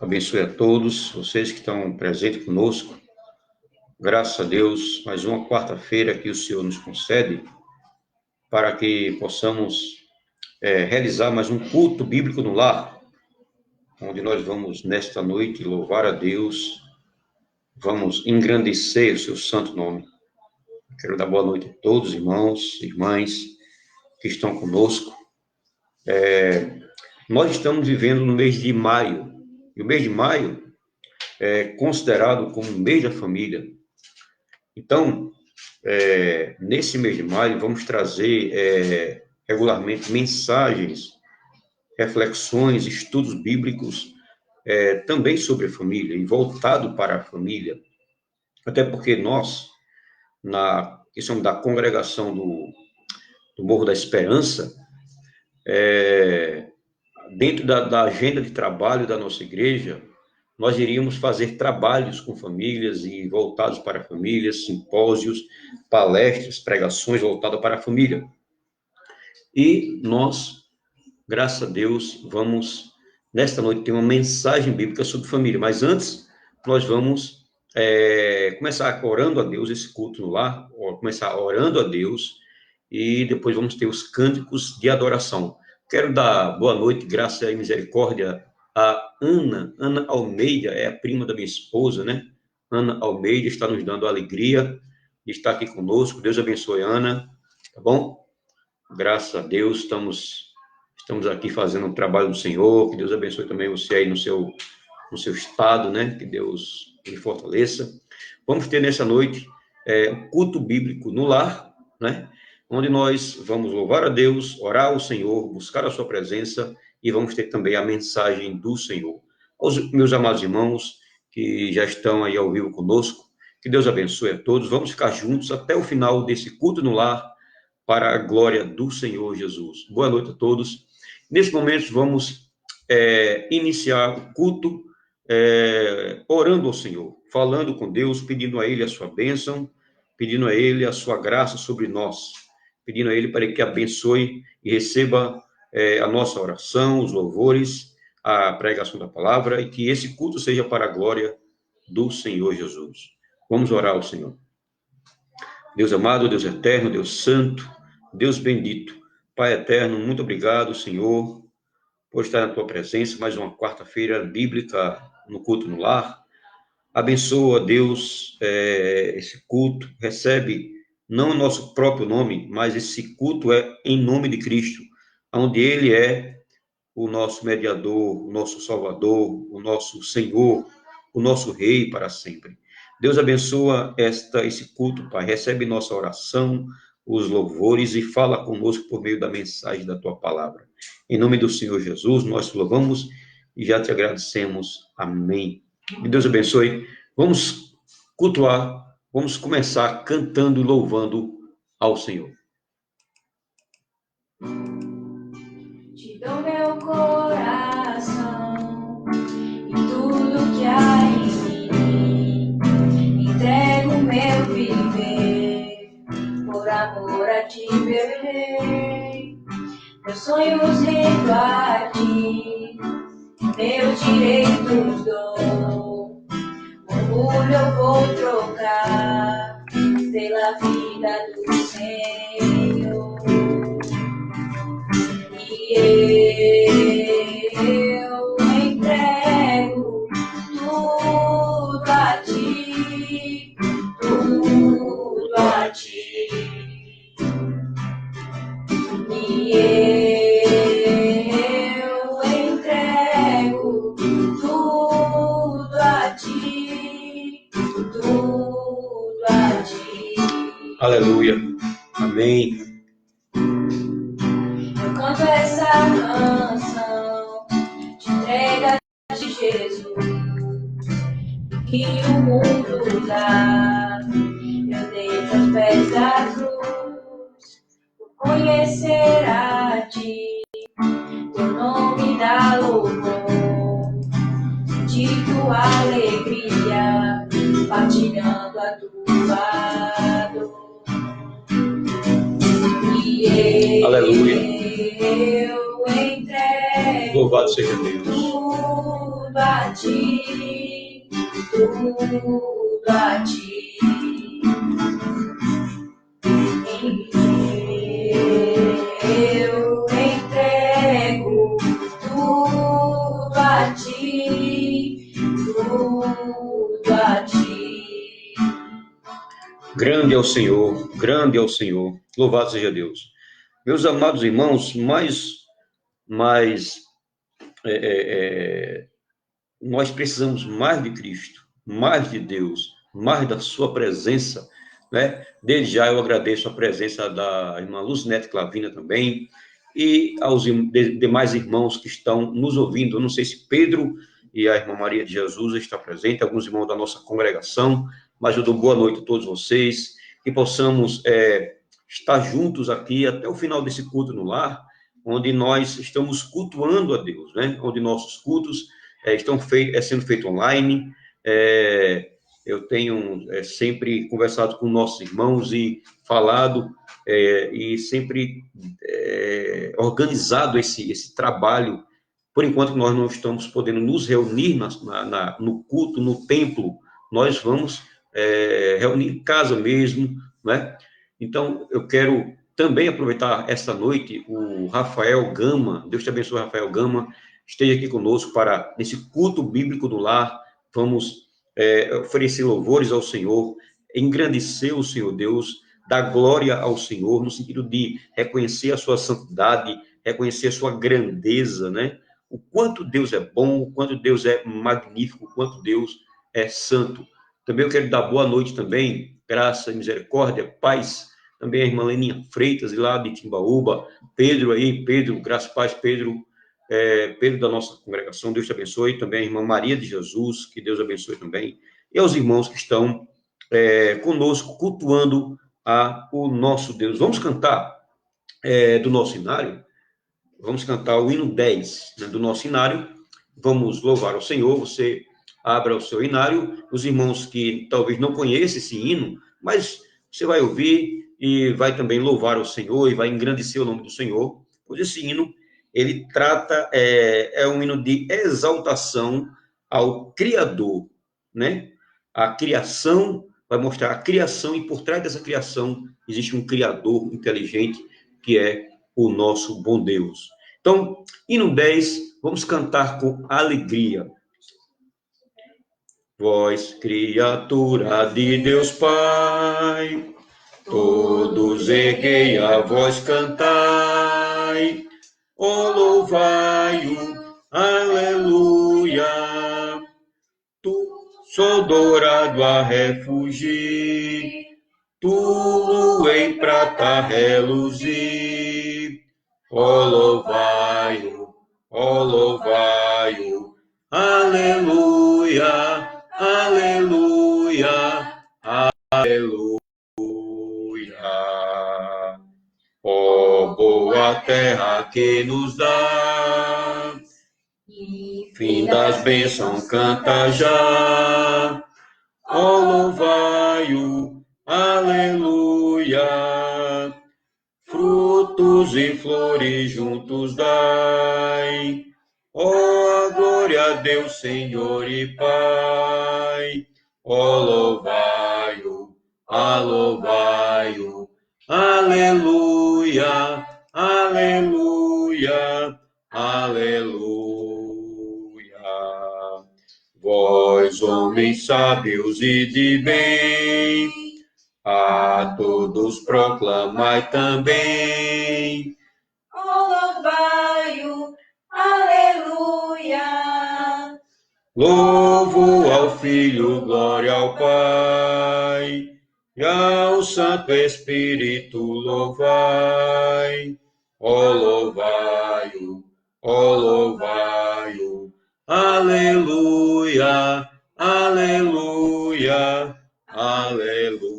abençoe a todos vocês que estão presentes conosco. Graças a Deus, mais uma quarta-feira que o Senhor nos concede para que possamos realizar mais um culto bíblico no lar, onde nós vamos, nesta noite, louvar a Deus, vamos engrandecer o seu santo nome. Quero dar boa noite a todos, irmãos, irmãs, que estão conosco. Nós estamos vivendo no mês de maio, e o mês de maio é considerado como o mês da família. Então, nesse mês de maio, vamos trazer regularmente mensagens, reflexões, estudos bíblicos, também sobre a família, e voltado para a família. Até porque nós, que somos da congregação do Morro da Esperança, dentro da agenda de trabalho da nossa igreja, nós iríamos fazer trabalhos com famílias e voltados para famílias, simpósios, palestras, pregações voltadas para a família. E nós, graças a Deus, vamos, nesta noite, ter uma mensagem bíblica sobre família. Mas antes, nós vamos começar orando a Deus, esse culto no lar, começar orando a Deus, e depois vamos ter os cânticos de adoração. Quero dar boa noite, graça e misericórdia, a Ana Almeida, é a prima da minha esposa, né? Ana Almeida está nos dando a alegria de estar aqui conosco. Deus abençoe, Ana, tá bom? Graças a Deus, estamos aqui fazendo um trabalho do Senhor. Que Deus abençoe também você aí no seu estado, né? Que Deus lhe fortaleça. Vamos ter nessa noite um culto bíblico no lar, né? Onde nós vamos louvar a Deus, orar ao Senhor, buscar a sua presença, e vamos ter também a mensagem do Senhor. Aos meus amados irmãos que já estão aí ao vivo conosco, que Deus abençoe a todos. Vamos ficar juntos até o final desse culto no lar, para a glória do Senhor Jesus. Boa noite a todos. Nesse momento, vamos iniciar o culto orando ao Senhor, falando com Deus, pedindo a Ele a sua bênção, pedindo a Ele a sua graça sobre nós, pedindo a Ele para que abençoe e receba a nossa oração, os louvores, a pregação da palavra, e que esse culto seja para a glória do Senhor Jesus. Vamos orar ao Senhor. Deus amado, Deus eterno, Deus santo, Deus bendito, Pai eterno, muito obrigado, Senhor, por estar na tua presença, mais uma quarta-feira bíblica no culto no lar. Abençoa, Deus, esse culto, recebe não o nosso próprio nome, mas esse culto é em nome de Cristo, onde Ele é o nosso mediador, o nosso Salvador, o nosso Senhor, o nosso Rei para sempre. Deus abençoa esse culto, Pai. Recebe nossa oração, os louvores, e fala conosco por meio da mensagem da Tua palavra. Em nome do Senhor Jesus, nós te louvamos e já te agradecemos. Amém. Que Deus abençoe. Vamos cultuar, vamos começar cantando e louvando ao Senhor. Te dou meu coração e tudo que há em mim. Entrego meu viver, por amor a ti, meu rei. Meus sonhos rendo a ti, meus direitos dou. Orgulho eu vou trocar pela vida do Senhor. E eu entrego tudo a ti, tudo a ti. E eu entrego tudo a ti, tudo a ti. Aleluia. Amém. Eu canto essa canção de entrega de Jesus, que o mundo dá. Eu deito aos pés da cruz, por conhecer a ti, teu nome dá louvor, sentir tua alegria, partilhando a tua dor. E Aleluia. eu entrego Louvado seja Deus. tudo a ti, tudo a ti. Eu entrego tudo a ti, tudo a ti. Grande é o Senhor, grande é o Senhor. Louvado seja Deus. Meus amados irmãos, nós precisamos mais de Cristo, mais de Deus, mais da sua presença, né? Desde já eu agradeço a presença da irmã Luzinete Clavina também, e aos demais irmãos que estão nos ouvindo. Eu não sei se Pedro e a irmã Maria de Jesus estão presentes, alguns irmãos da nossa congregação, mas eu dou boa noite a todos vocês, que possamos estar juntos aqui até o final desse culto no lar, onde nós estamos cultuando a Deus, né? Onde nossos cultos estão sendo feitos online. Eu tenho sempre conversado com nossos irmãos e falado e sempre organizado esse trabalho. Por enquanto nós não estamos podendo nos reunir no culto, no templo, nós vamos reunir em casa mesmo, né? Então, eu quero também aproveitar esta noite, o Rafael Gama, Deus te abençoe, Rafael Gama, esteja aqui conosco para, nesse culto bíblico do lar, vamos oferecer louvores ao Senhor, engrandecer o Senhor Deus, dar glória ao Senhor, no sentido de reconhecer a sua santidade, reconhecer a sua grandeza, né? O quanto Deus é bom, o quanto Deus é magnífico, o quanto Deus é santo. Também eu quero dar boa noite também, graça e misericórdia, paz, também a irmã Leninha Freitas, lá de Timbaúba, Pedro aí, Pedro, graça, paz, Pedro, Pedro da nossa congregação, Deus te abençoe, também a irmã Maria de Jesus, que Deus abençoe também, e aos irmãos que estão conosco, cultuando o nosso Deus. Vamos cantar do nosso inário? Vamos cantar o hino 10, né, do nosso inário, vamos louvar ao Senhor. Você abra o seu inário, os irmãos que talvez não conheçam esse hino, mas você vai ouvir e vai também louvar o Senhor e vai engrandecer o nome do Senhor, pois esse hino, ele trata, é um hino de exaltação ao Criador, né? A criação, vai mostrar a criação, e por trás dessa criação existe um Criador inteligente, que é o nosso bom Deus. Então, hino 10, vamos cantar com alegria. Vós, criatura de Deus Pai, todos erguei a voz, cantai, ó louvai-o, aleluia. Tu, sou dourado a refugir, tu em prata reluzir, ó louvai-o, aleluia. Aleluia, aleluia. Ó boa terra que nos dá, fim das bênçãos canta já. Ó louvai-o, aleluia. Frutos e flores juntos dai. Ó glória a Deus, Senhor e Pai. Ó louvai-o, aleluia, aleluia, aleluia. Vós, homens sábios e de bem, a todos proclamai também. Ó louvai-o, aleluia. Louvo ao Filho, glória ao Pai, e ao Santo Espírito louvai. Ó louvai-o, aleluia, aleluia, aleluia.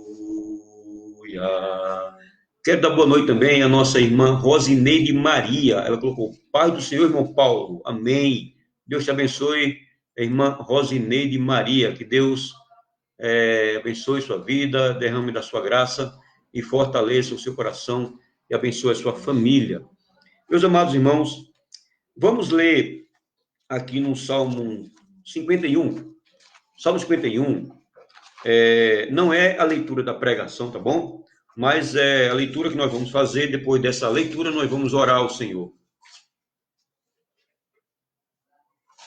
Quero dar boa noite também à nossa irmã Rosineide Maria. Ela colocou: Paz do Senhor, irmão Paulo. Amém. Deus te abençoe, irmã Rosineide Maria. Que Deus abençoe sua vida, derrame da sua graça e fortaleça o seu coração e abençoe a sua família. Meus amados irmãos, vamos ler aqui no Salmo 51. Salmo 51 não é a leitura da pregação, tá bom? Mas é a leitura que nós vamos fazer. Depois dessa leitura, nós vamos orar ao Senhor.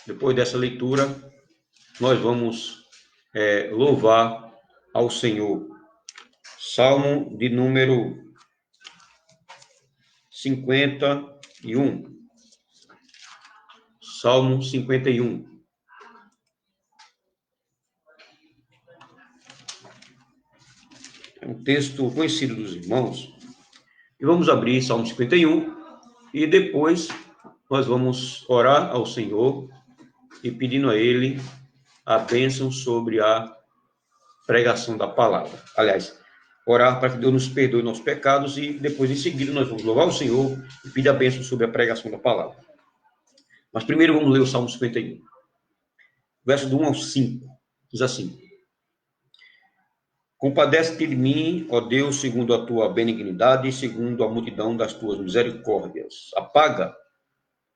Depois dessa leitura, nós vamos louvar ao Senhor. Salmo de número 51. Salmo 51. É um texto conhecido dos irmãos. E vamos abrir Salmo 51 e depois nós vamos orar ao Senhor e pedindo a Ele a bênção sobre a pregação da palavra. Aliás, orar para que Deus nos perdoe nossos pecados e depois, em seguida, nós vamos louvar o Senhor e pedir a bênção sobre a pregação da palavra. Mas primeiro vamos ler o Salmo 51. Verso do 1 ao 5. Diz assim: Compadece-te de mim, ó Deus, segundo a tua benignidade e segundo a multidão das tuas misericórdias. Apaga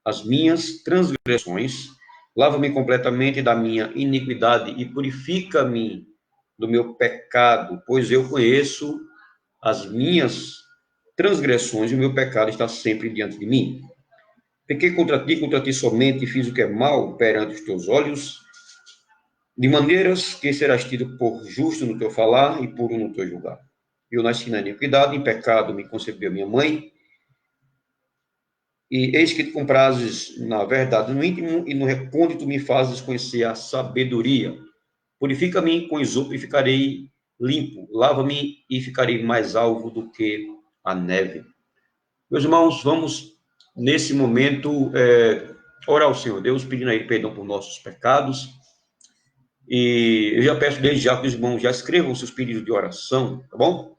as minhas transgressões, lava-me completamente da minha iniquidade e purifica-me do meu pecado, pois eu conheço as minhas transgressões e o meu pecado está sempre diante de mim. Pequei contra ti somente, e fiz o que é mal perante os teus olhos, de maneiras que serás tido por justo no teu falar e puro no teu julgar. Eu nasci na iniquidade, em pecado me concebeu minha mãe, e eis que te comprases na verdade no íntimo, e no recôndito me fazes conhecer a sabedoria. Purifica-me com esopo e ficarei limpo, lava-me e ficarei mais alvo do que a neve. Meus irmãos, vamos nesse momento orar ao Senhor Deus, pedindo a Ele perdão por nossos pecados. E eu já peço desde já que os irmãos já escrevam seus pedidos de oração, tá bom?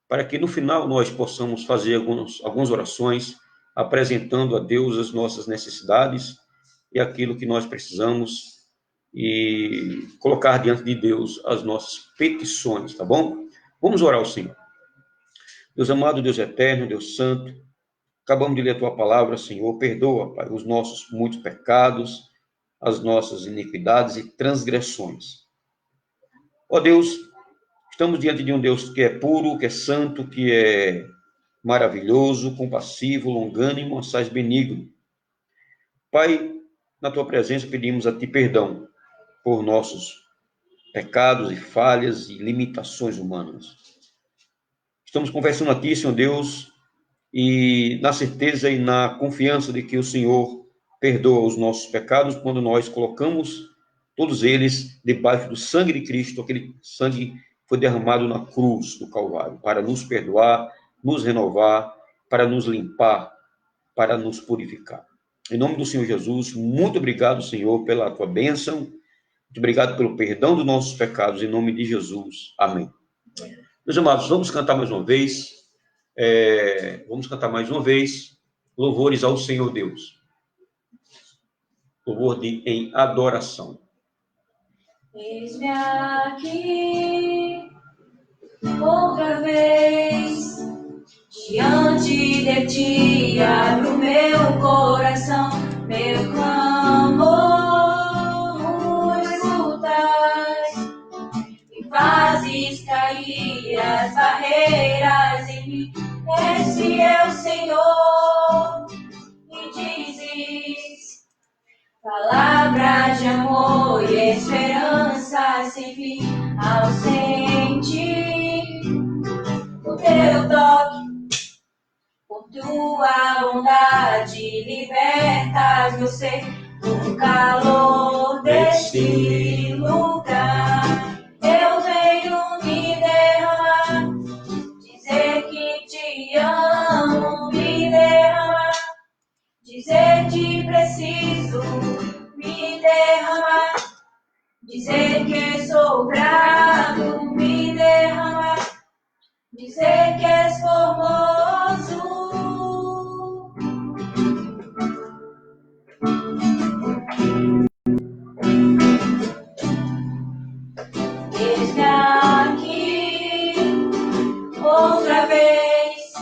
Para que no final nós possamos fazer algumas orações, apresentando a Deus as nossas necessidades e aquilo que nós precisamos e colocar diante de Deus as nossas petições, tá bom? Vamos orar ao Senhor. Deus amado, Deus eterno, Deus santo, acabamos de ler a tua palavra, Senhor, perdoa, Pai, os nossos muitos pecados, as nossas iniquidades e transgressões. Ó Deus, estamos diante de um Deus que é puro, que é santo, que é maravilhoso, compassivo, longânimo, assaz benigno. Pai, na tua presença pedimos a ti perdão por nossos pecados e falhas e limitações humanas. Estamos confessando a ti, Senhor Deus, e na certeza e na confiança de que o Senhor perdoa os nossos pecados quando nós colocamos todos eles debaixo do sangue de Cristo, aquele sangue que foi derramado na cruz do Calvário, para nos perdoar, nos renovar, para nos limpar, para nos purificar. Em nome do Senhor Jesus, muito obrigado, Senhor, pela tua bênção, muito obrigado pelo perdão dos nossos pecados, em nome de Jesus. Amém. Meus amados, vamos cantar mais uma vez, louvores ao Senhor Deus. Louvor em adoração. Eis-me aqui, outra vez, diante de ti, abro meu coração, meu clamor, escutai, e fazes cair as barreiras em mim. Esse é o Senhor, e dizes palavra de amor e esperança sem fim ao sentir o teu toque, por tua bondade libertas meu ser no calor deste lugar. Eu venho me derramar, dizer que te amo, me derramar, dizer que preciso me derramar, dizer que sou grato, me derramar, dizer que és formoso. Eis-me aqui, outra vez,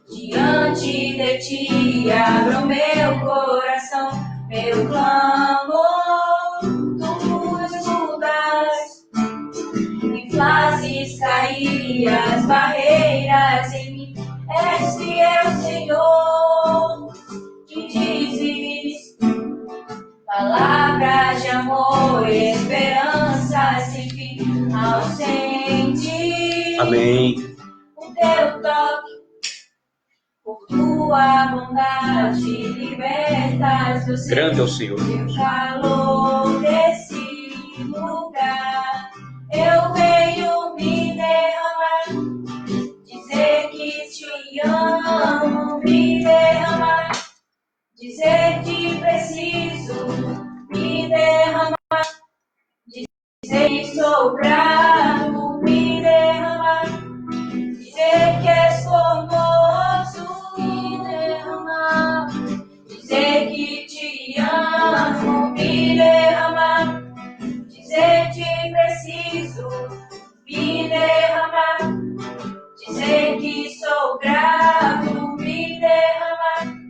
diante de ti, abro meu coração, meu clamor, rompe as barreiras em mim. És fiel, Senhor, que dizes palavras de amor e esperança sem fim ao sentir. Amém. O teu toque, por tua bondade, libertas do Grande é o Senhor. teu calor desse lugar. Eu venho me derramar, dizer que te amo, me derramar, dizer que preciso me derramar, dizer que sou grato, me derramar, dizer que és formoso, me derramar, dizer que te amo, me derramar, dizer que preciso me derramar, dizer que sou grato, me derramar,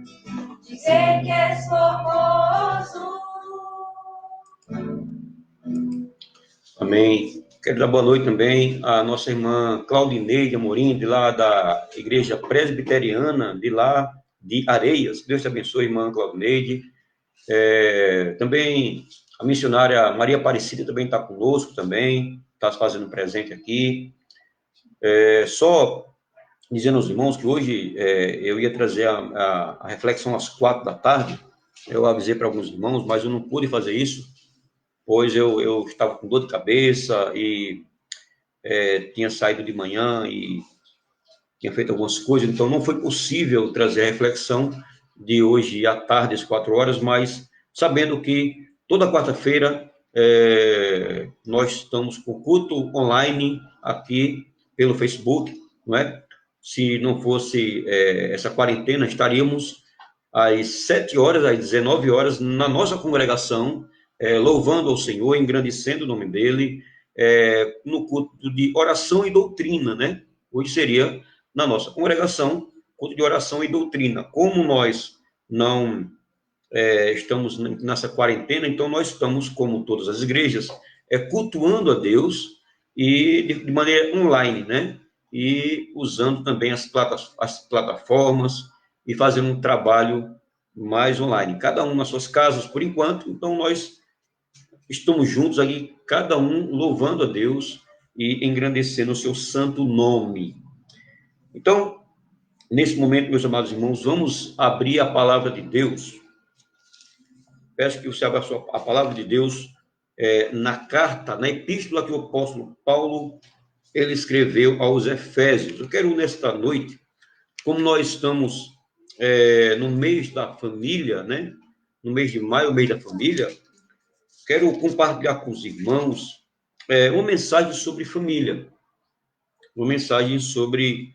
dizer que és formoso. Amém. Quero dar boa noite também à nossa irmã Claudineide Amorim, de lá da Igreja Presbiteriana, de lá de Areias. Deus te abençoe, irmã Claudineide. Também a missionária Maria Aparecida também está conosco também, está se fazendo presente aqui. Só dizendo aos irmãos que hoje eu ia trazer a reflexão às 4 da tarde. Eu avisei para alguns irmãos, mas eu não pude fazer isso, pois eu estava com dor de cabeça e tinha saído de manhã e tinha feito algumas coisas, então não foi possível trazer a reflexão de hoje à tarde, às 4 horas, mas sabendo que toda quarta-feira nós estamos com culto online aqui pelo Facebook, não é? Se não fosse essa quarentena, estaríamos às 7 horas, às 19 horas, na nossa congregação, louvando ao Senhor, engrandecendo o nome dEle, no culto de oração e doutrina, né? Hoje seria, na nossa congregação, culto de oração e doutrina. Como nós não estamos nessa quarentena, então nós estamos, como todas as igrejas, cultuando a Deus e de maneira online, né? E usando também as plataformas e fazendo um trabalho mais online. Cada um nas suas casas, por enquanto, então nós estamos juntos aqui, cada um louvando a Deus e engrandecendo o seu santo nome. Então, nesse momento, meus amados irmãos, vamos abrir a palavra de Deus. Peço que você abra a palavra de Deus na carta, na epístola que o apóstolo Paulo ele escreveu aos Efésios. Eu quero, nesta noite, como nós estamos no mês da família, né? No mês de maio, o mês da família, quero compartilhar com os irmãos uma mensagem sobre família. Uma mensagem sobre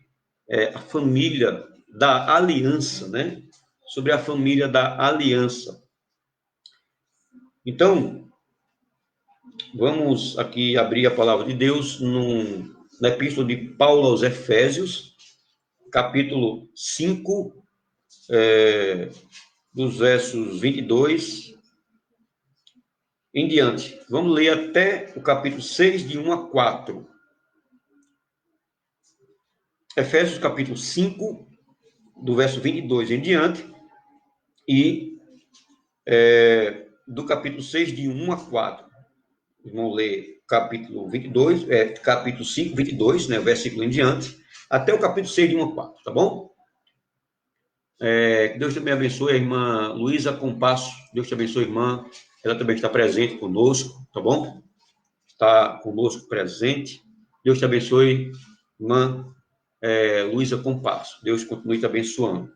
a família da aliança, né? Sobre a família da aliança. Então, vamos aqui abrir a palavra de Deus na epístola de Paulo aos Efésios, capítulo 5, dos versos 22 em diante. Vamos ler até o capítulo 6, de 1 a 4. Efésios, capítulo 5, do verso 22 em diante, e do capítulo 6, de 1 a 4. Vamos ler capítulo 22, capítulo 5, 22, né, versículo em diante, até o capítulo 6, de 1 a 4, tá bom? Que Deus também abençoe a irmã Luísa Compasso. Deus te abençoe, irmã. Ela também está presente conosco, tá bom? Está conosco presente. Deus te abençoe, irmã Luísa Compasso. Deus continue te abençoando.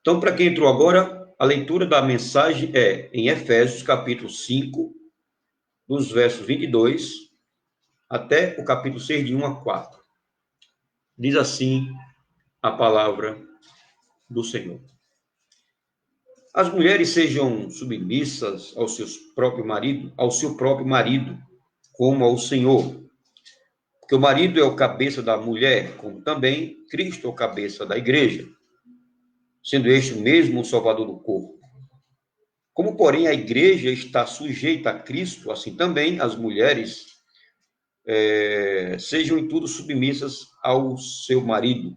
Então, para quem entrou agora, a leitura da mensagem é em Efésios, capítulo 5, dos versos 22 até o capítulo 6, de 1 a 4. Diz assim a palavra do Senhor. As mulheres sejam submissas ao seu próprio marido, como ao Senhor. Porque o marido é o cabeça da mulher, como também Cristo é o cabeça da igreja, sendo este mesmo o Salvador do corpo. Como, porém, a igreja está sujeita a Cristo, assim também as mulheres sejam em tudo submissas ao seu marido.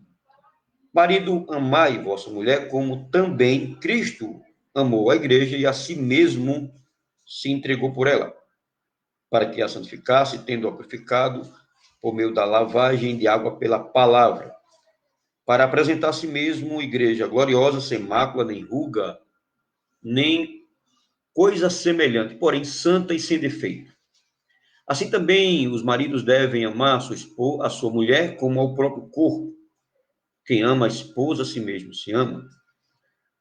Marido, amai vossa mulher, como também Cristo amou a igreja e a si mesmo se entregou por ela, para que a santificasse, tendo-a purificado por meio da lavagem de água pela palavra, para apresentar a si mesmo igreja gloriosa, sem mácula, nem ruga, nem coisa semelhante, porém santa e sem defeito. Assim também os maridos devem amar a sua mulher como ao próprio corpo. Quem ama a esposa a si mesmo se ama.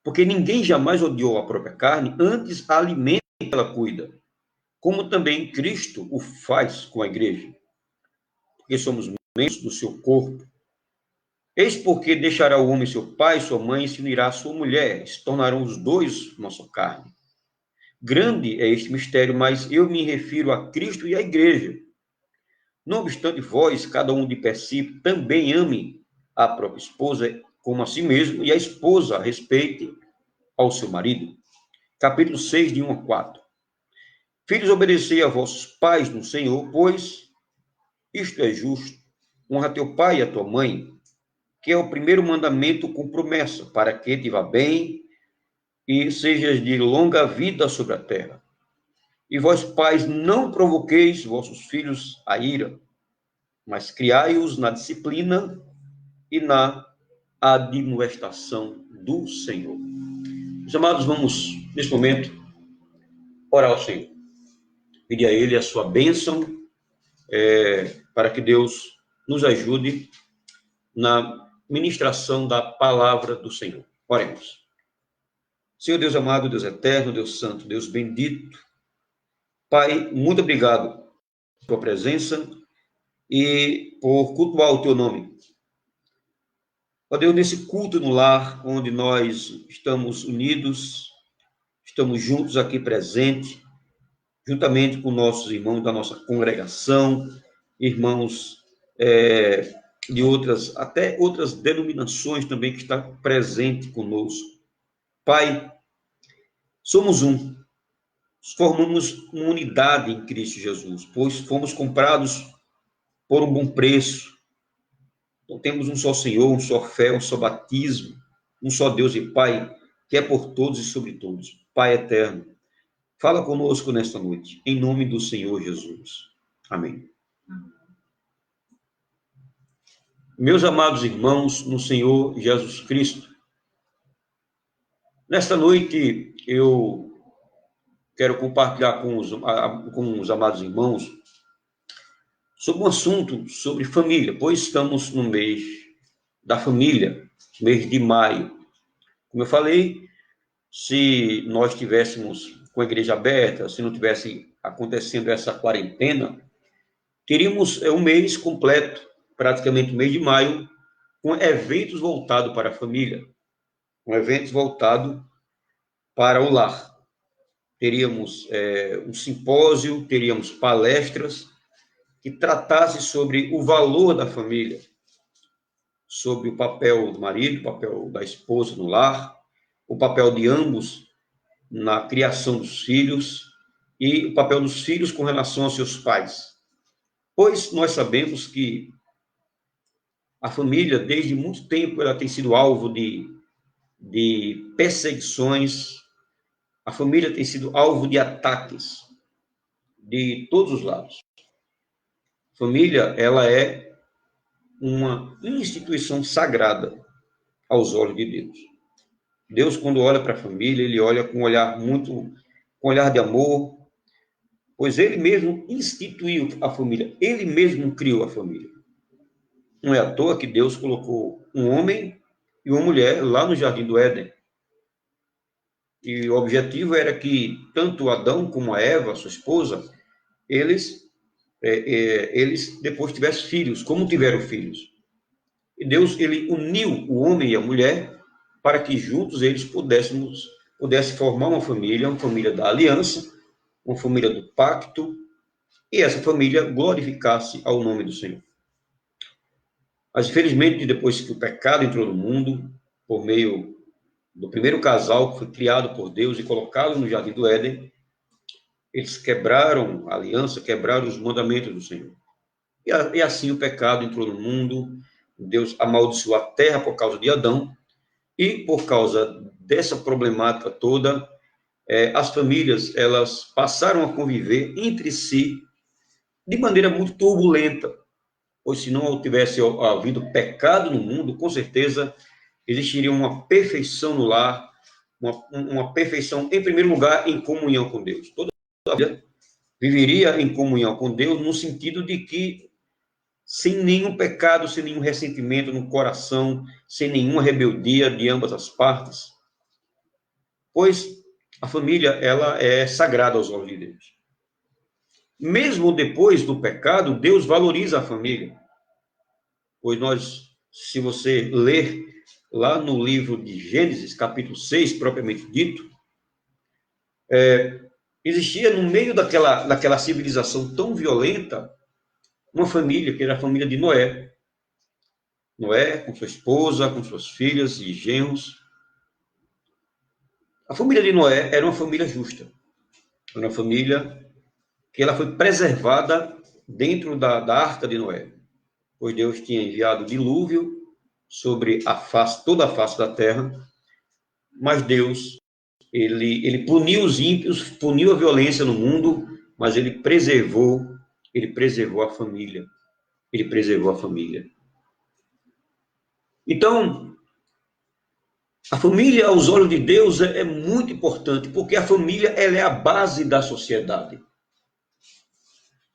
Porque ninguém jamais odiou a própria carne, antes a alimenta e ela cuida. Como também Cristo o faz com a igreja. Porque somos membros do seu corpo. Eis porque deixará o homem seu pai e sua mãe e se unirá à sua mulher. Se tornarão os dois uma só carne. Grande é este mistério, mas eu me refiro a Cristo e à igreja. Não obstante vós, cada um de per si, também ame a própria esposa como a si mesmo, e a esposa respeite ao seu marido. Capítulo 6, de 1 a 4. Filhos, obedecei a vossos pais no Senhor, pois isto é justo. Honra teu pai e a tua mãe, que é o primeiro mandamento com promessa, para que te vá bem e sejas de longa vida sobre a terra. E vós, pais, não provoqueis vossos filhos a ira, mas criai-os na disciplina e na admoestação do Senhor. Meus amados, vamos, nesse momento, orar ao Senhor. Pedir a Ele a sua bênção, para que Deus nos ajude na ministração da palavra do Senhor. Oremos. Senhor Deus amado, Deus eterno, Deus santo, Deus bendito, Pai, muito obrigado por tua presença e por cultuar o teu nome. Ó Deus, nesse culto no lar, onde nós estamos unidos, estamos juntos aqui presentes, juntamente com nossos irmãos da nossa congregação, irmãos de outras, até outras denominações também que estão presentes conosco. Pai, somos um, formamos uma unidade em Cristo Jesus, pois fomos comprados por um bom preço. Então temos um só Senhor, um só fé, um só batismo, um só Deus e Pai, que é por todos e sobre todos. Pai eterno, fala conosco nesta noite, em nome do Senhor Jesus. Amém. Meus amados irmãos, no Senhor Jesus Cristo, nesta noite eu quero compartilhar com os amados irmãos sobre um assunto sobre família, pois estamos no mês da família, mês de maio. Como eu falei, se nós tivéssemos com a igreja aberta, se não tivesse acontecendo essa quarentena, teríamos um mês completo, praticamente o mês de maio, com eventos voltados para a família, com eventos voltados para o lar. Teríamos um simpósio, teríamos palestras que tratassem sobre o valor da família, sobre o papel do marido, o papel da esposa no lar, o papel de ambos na criação dos filhos e o papel dos filhos com relação aos seus pais. Pois nós sabemos que a família, desde muito tempo, ela tem sido alvo de perseguições, a família tem sido alvo de ataques de todos os lados. A família, ela é uma instituição sagrada aos olhos de Deus. Deus, quando olha para a família, ele olha com um olhar com um olhar de amor, pois ele mesmo instituiu a família, ele mesmo criou a família. Não é à toa que Deus colocou um homem e uma mulher lá no Jardim do Éden. E o objetivo era que tanto Adão como a Eva, sua esposa, eles depois tivessem filhos, como tiveram filhos. E Deus, ele uniu o homem e a mulher para que juntos eles pudessem formar uma família da aliança, uma família do pacto, e essa família glorificasse ao nome do Senhor. Mas, infelizmente, depois que o pecado entrou no mundo, por meio do primeiro casal que foi criado por Deus e colocado no Jardim do Éden, eles quebraram a aliança, quebraram os mandamentos do Senhor. E assim o pecado entrou no mundo, Deus amaldiçoou a terra por causa de Adão, e por causa dessa problemática toda, as famílias elas passaram a conviver entre si de maneira muito turbulenta, pois se não tivesse havido pecado no mundo, com certeza existiria uma perfeição no lar, uma perfeição, em primeiro lugar, em comunhão com Deus. Toda a vida viveria em comunhão com Deus, no sentido de que sem nenhum pecado, sem nenhum ressentimento no coração, sem nenhuma rebeldia de ambas as partes, pois a família ela é sagrada aos olhos de Deus. Mesmo depois do pecado, Deus valoriza a família, pois se você ler lá no livro de Gênesis, capítulo 6, propriamente dito, existia no meio daquela civilização tão violenta, uma família, que era a família de Noé. Noé, com sua esposa, com suas filhas e genros. A família de Noé era uma família justa. Era uma família que ela foi preservada dentro da arca de Noé, pois Deus tinha enviado o dilúvio sobre toda a face da terra, mas Deus, ele puniu os ímpios, puniu a violência no mundo, mas ele preservou a família. Ele preservou a família. Então, a família, aos olhos de Deus, é muito importante, porque a família ela é a base da sociedade.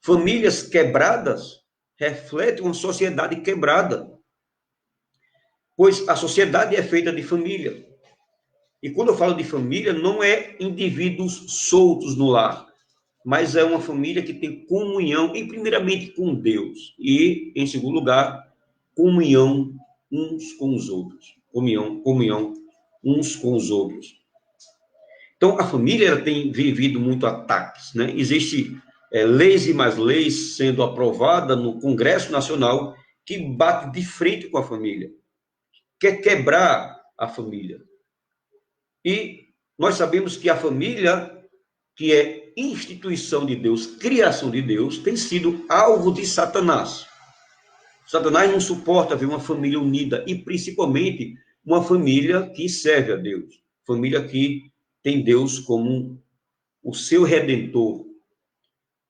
Famílias quebradas refletem uma sociedade quebrada, pois a sociedade é feita de família. E quando eu falo de família, não é indivíduos soltos no lar, mas é uma família que tem comunhão, primeiramente com Deus, e, em segundo lugar, comunhão uns com os outros. Comunhão uns com os outros. Então, a família tem vivido muito ataques, né? Existe leis e mais leis sendo aprovadas no Congresso Nacional que bate de frente com a família, quer quebrar a família. E nós sabemos que a família, que é instituição de Deus, criação de Deus, tem sido alvo de Satanás. Satanás não suporta ver uma família unida, e principalmente uma família que serve a Deus, família que tem Deus como o seu redentor.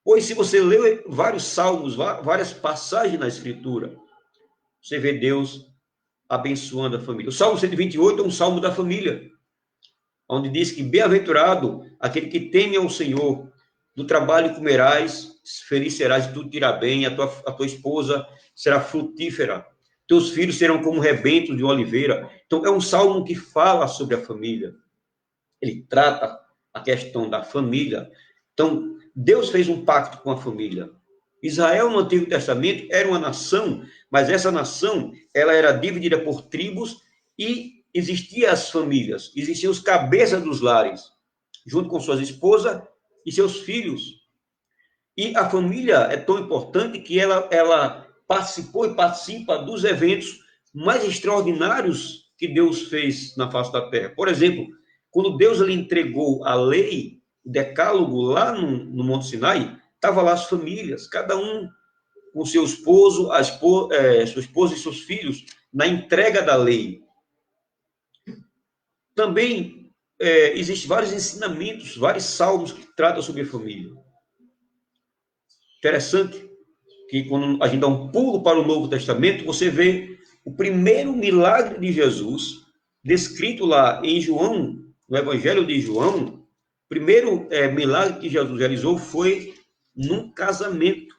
Pois se você lê vários salmos, várias passagens na Escritura, você vê Deus abençoando a família. O Salmo 128 é um salmo da família, onde diz que bem-aventurado aquele que teme ao Senhor, do trabalho comerás, feliz serás e tudo te irá bem, a tua esposa será frutífera, teus filhos serão como rebentos de uma oliveira. Então, é um salmo que fala sobre a família. Ele trata a questão da família. Então, Deus fez um pacto com a família. Israel, no Antigo Testamento, era uma nação, mas essa nação ela era dividida por tribos e existiam as famílias, existiam os cabeças dos lares, junto com suas esposas e seus filhos. E a família é tão importante que ela participou e participa dos eventos mais extraordinários que Deus fez na face da terra. Por exemplo, quando Deus lhe entregou a lei, o decálogo lá no Monte Sinai, estavam lá as famílias, cada um com seu esposo, sua esposa e seus filhos, na entrega da lei. Também existem vários ensinamentos, vários salmos que tratam sobre a família. Interessante que quando a gente dá um pulo para o Novo Testamento, você vê o primeiro milagre de Jesus, descrito lá em João, no Evangelho de João. O primeiro milagre que Jesus realizou foi num casamento.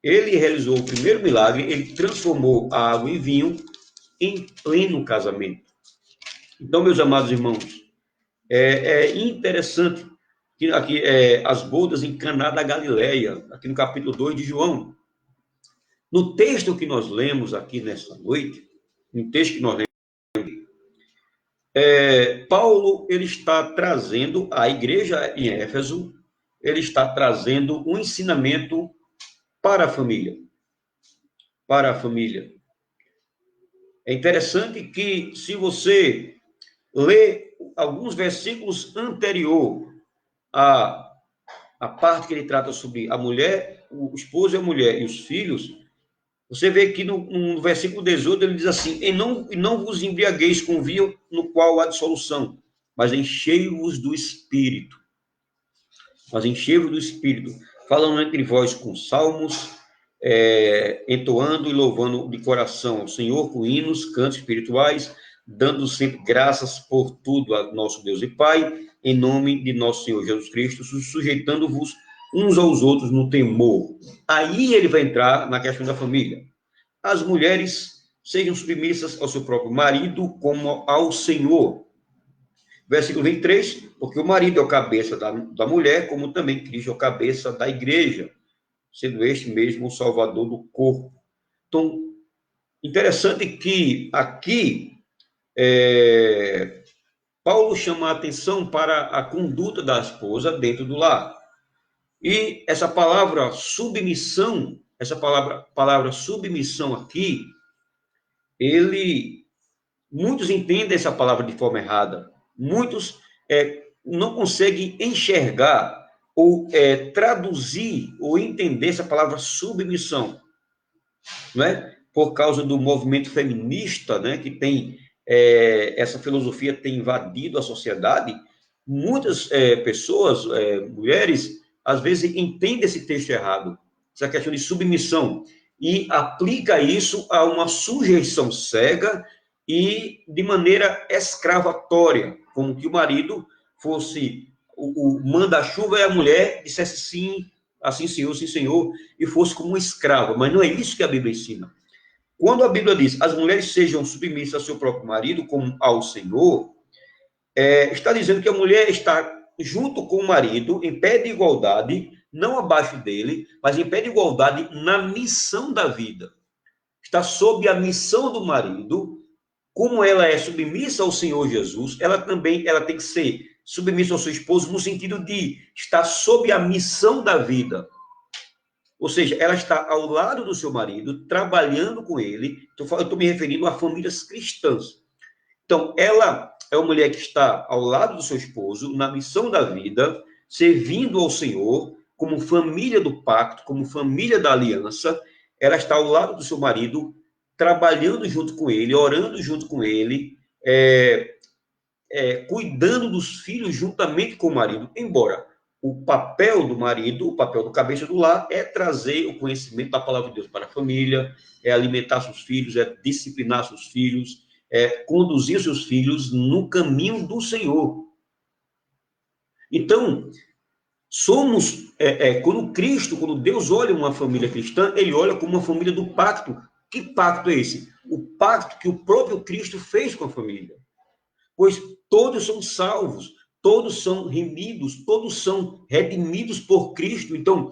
Ele realizou o primeiro milagre, ele transformou a água em vinho em pleno casamento. Então, meus amados irmãos, é interessante que aqui as bodas em Caná da Galileia, aqui no capítulo 2 de João. No texto que nós lemos aqui nesta noite, no texto que nós lemos, Paulo ele está trazendo a igreja em Éfeso, ele está trazendo um ensinamento para a família. Para a família. É interessante que, se você ler alguns versículos anterior à a parte que ele trata sobre a mulher, o esposo e a mulher e os filhos, você vê que no versículo 18 ele diz assim: e não vos embriagueis com vinho no qual há dissolução, mas enchei-vos do Espírito. Mas enchei-vos do Espírito, falando entre vós com salmos, entoando e louvando de coração ao Senhor com hinos, cantos espirituais, dando sempre graças por tudo a nosso Deus e Pai, em nome de nosso Senhor Jesus Cristo, sujeitando-vos uns aos outros no temor. Aí ele vai entrar na questão da família. As mulheres sejam submissas ao seu próprio marido como ao Senhor. Versículo 23, porque o marido é o cabeça da mulher, como também Cristo é o cabeça da igreja, sendo este mesmo o salvador do corpo. Então, interessante que aqui Paulo chama a atenção para a conduta da esposa dentro do lar. E essa palavra submissão, essa palavra submissão aqui, muitos entendem essa palavra de forma errada. Muitos não conseguem enxergar ou traduzir ou entender essa palavra submissão, não é? Por causa do movimento feminista, né, que tem essa filosofia tem invadido a sociedade. Muitas pessoas, mulheres, às vezes entendem esse texto errado, essa questão de submissão, e aplica isso a uma sujeição cega e de maneira escravatória, como que o marido fosse o manda-chuva e a mulher dissesse sim, assim senhor, e fosse como uma escrava. Mas não é isso que a Bíblia ensina. Quando a Bíblia diz as mulheres sejam submissas ao seu próprio marido como ao Senhor, está dizendo que a mulher está junto com o marido, em pé de igualdade, não abaixo dele, mas em pé de igualdade na missão da vida. Está sob a missão do marido. Como ela é submissa ao Senhor Jesus, ela tem que ser submissa ao seu esposo no sentido de estar sob a missão da vida. Ou seja, ela está ao lado do seu marido, trabalhando com ele. Eu estou me referindo a famílias cristãs. Então, ela é uma mulher que está ao lado do seu esposo, na missão da vida, servindo ao Senhor, como família do pacto, como família da aliança. Ela está ao lado do seu marido, trabalhando junto com ele, orando junto com ele, cuidando dos filhos juntamente com o marido. Embora o papel do marido, o papel do cabeça do lar, é trazer o conhecimento da palavra de Deus para a família, é alimentar seus filhos, é disciplinar seus filhos, é conduzir seus filhos no caminho do Senhor. Então, quando Deus olha uma família cristã, ele olha como uma família do pacto. Que pacto é esse? O pacto que o próprio Cristo fez com a família. Pois todos são salvos, todos são remidos, todos são redimidos por Cristo. Então,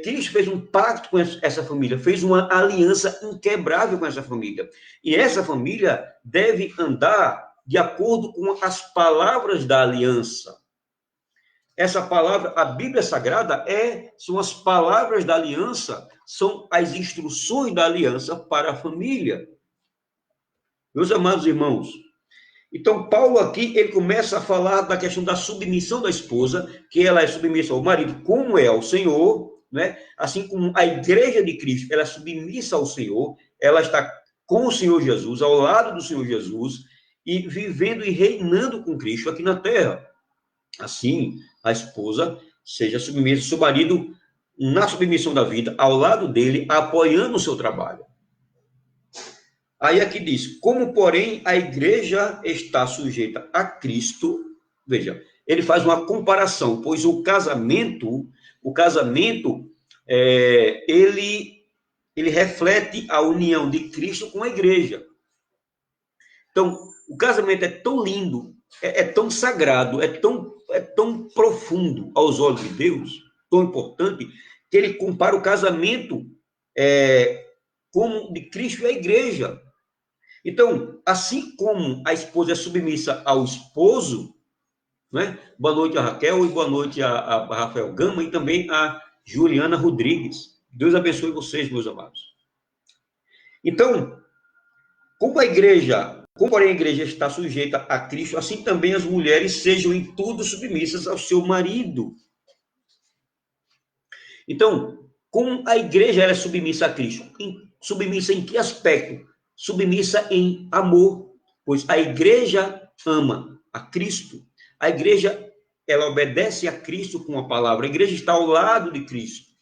Cristo fez um pacto com essa família, fez uma aliança inquebrável com essa família. E essa família deve andar de acordo com as palavras da aliança. Essa palavra, a Bíblia Sagrada, são as palavras da aliança, são as instruções da aliança para a família. Meus amados irmãos, então Paulo aqui, ele começa a falar da questão da submissão da esposa, que ela é submissa ao marido, como é ao Senhor, né? Assim como a igreja de Cristo, ela é submissa ao Senhor, ela está com o Senhor Jesus, ao lado do Senhor Jesus, e vivendo e reinando com Cristo aqui na terra. Assim, a esposa seja submissa ao seu marido na submissão da vida, ao lado dele, apoiando o seu trabalho. Aí aqui diz, como porém a igreja está sujeita a Cristo, veja, ele faz uma comparação, pois o casamento, ele reflete a união de Cristo com a igreja. Então, o casamento é tão lindo, é tão sagrado, é tão profundo aos olhos de Deus, tão importante, que ele compara o casamento como de Cristo e a igreja. Então, assim como a esposa é submissa ao esposo, né? Boa noite a Raquel e boa noite a Rafael Gama e também a Juliana Rodrigues. Deus abençoe vocês, meus amados. Então, como porém a igreja está sujeita a Cristo, assim também as mulheres sejam em tudo submissas ao seu marido. Então, como a igreja ela é submissa a Cristo? Submissa em que aspecto? Submissa em amor, pois a igreja ama a Cristo. A igreja, ela obedece a Cristo com a palavra. A igreja está ao lado de Cristo.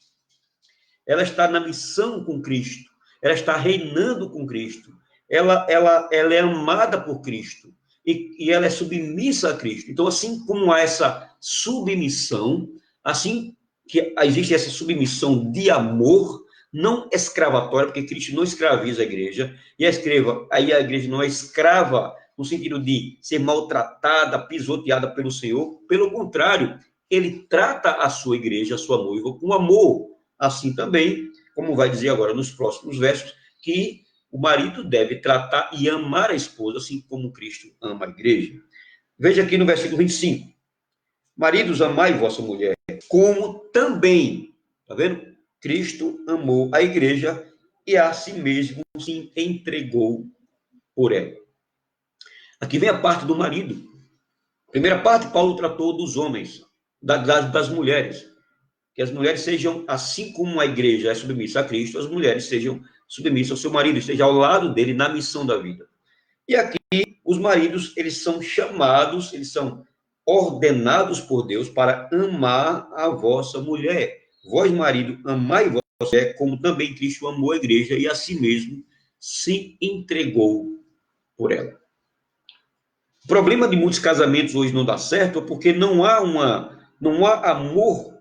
Ela está na missão com Cristo. Ela está reinando com Cristo. Ela é amada por Cristo. E ela é submissa a Cristo. Então, assim como há essa submissão, assim que existe essa submissão de amor, não escravatória, porque Cristo não escraviza a igreja, e aí a igreja não é escrava no sentido de ser maltratada, pisoteada pelo Senhor. Pelo contrário, ele trata a sua igreja, a sua noiva, com amor. Assim também, como vai dizer agora nos próximos versos, que o marido deve tratar e amar a esposa, assim como Cristo ama a igreja. Veja aqui no versículo 25. Maridos, amai vossa mulher, como também, tá vendo? Cristo amou a igreja e a si mesmo se entregou por ela. Aqui vem a parte do marido. Primeira parte, Paulo tratou dos homens, das mulheres. Que as mulheres sejam, assim como a igreja é submissa a Cristo, as mulheres sejam submissas ao seu marido, esteja ao lado dele na missão da vida. E aqui, os maridos, eles são chamados, eles são ordenados por Deus para amar a vossa mulher. Vós, marido, amai vossa mulher, como também Cristo amou a igreja e a si mesmo se entregou por ela. O problema de muitos casamentos hoje não dá certo é porque não há amor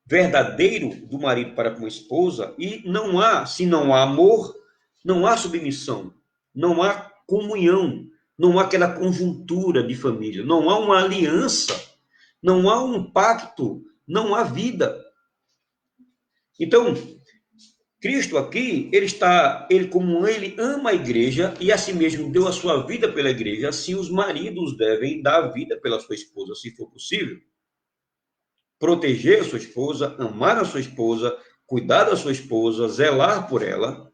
verdadeiro do marido para com a esposa e se não há amor, não há submissão, não há comunhão, não há aquela conjuntura de família, não há uma aliança, não há um pacto, não há vida. Então, Cristo aqui, como ele ama a igreja e assim mesmo deu a sua vida pela igreja, assim os maridos devem dar a vida pela sua esposa, se for possível. Proteger a sua esposa, amar a sua esposa, cuidar da sua esposa, zelar por ela,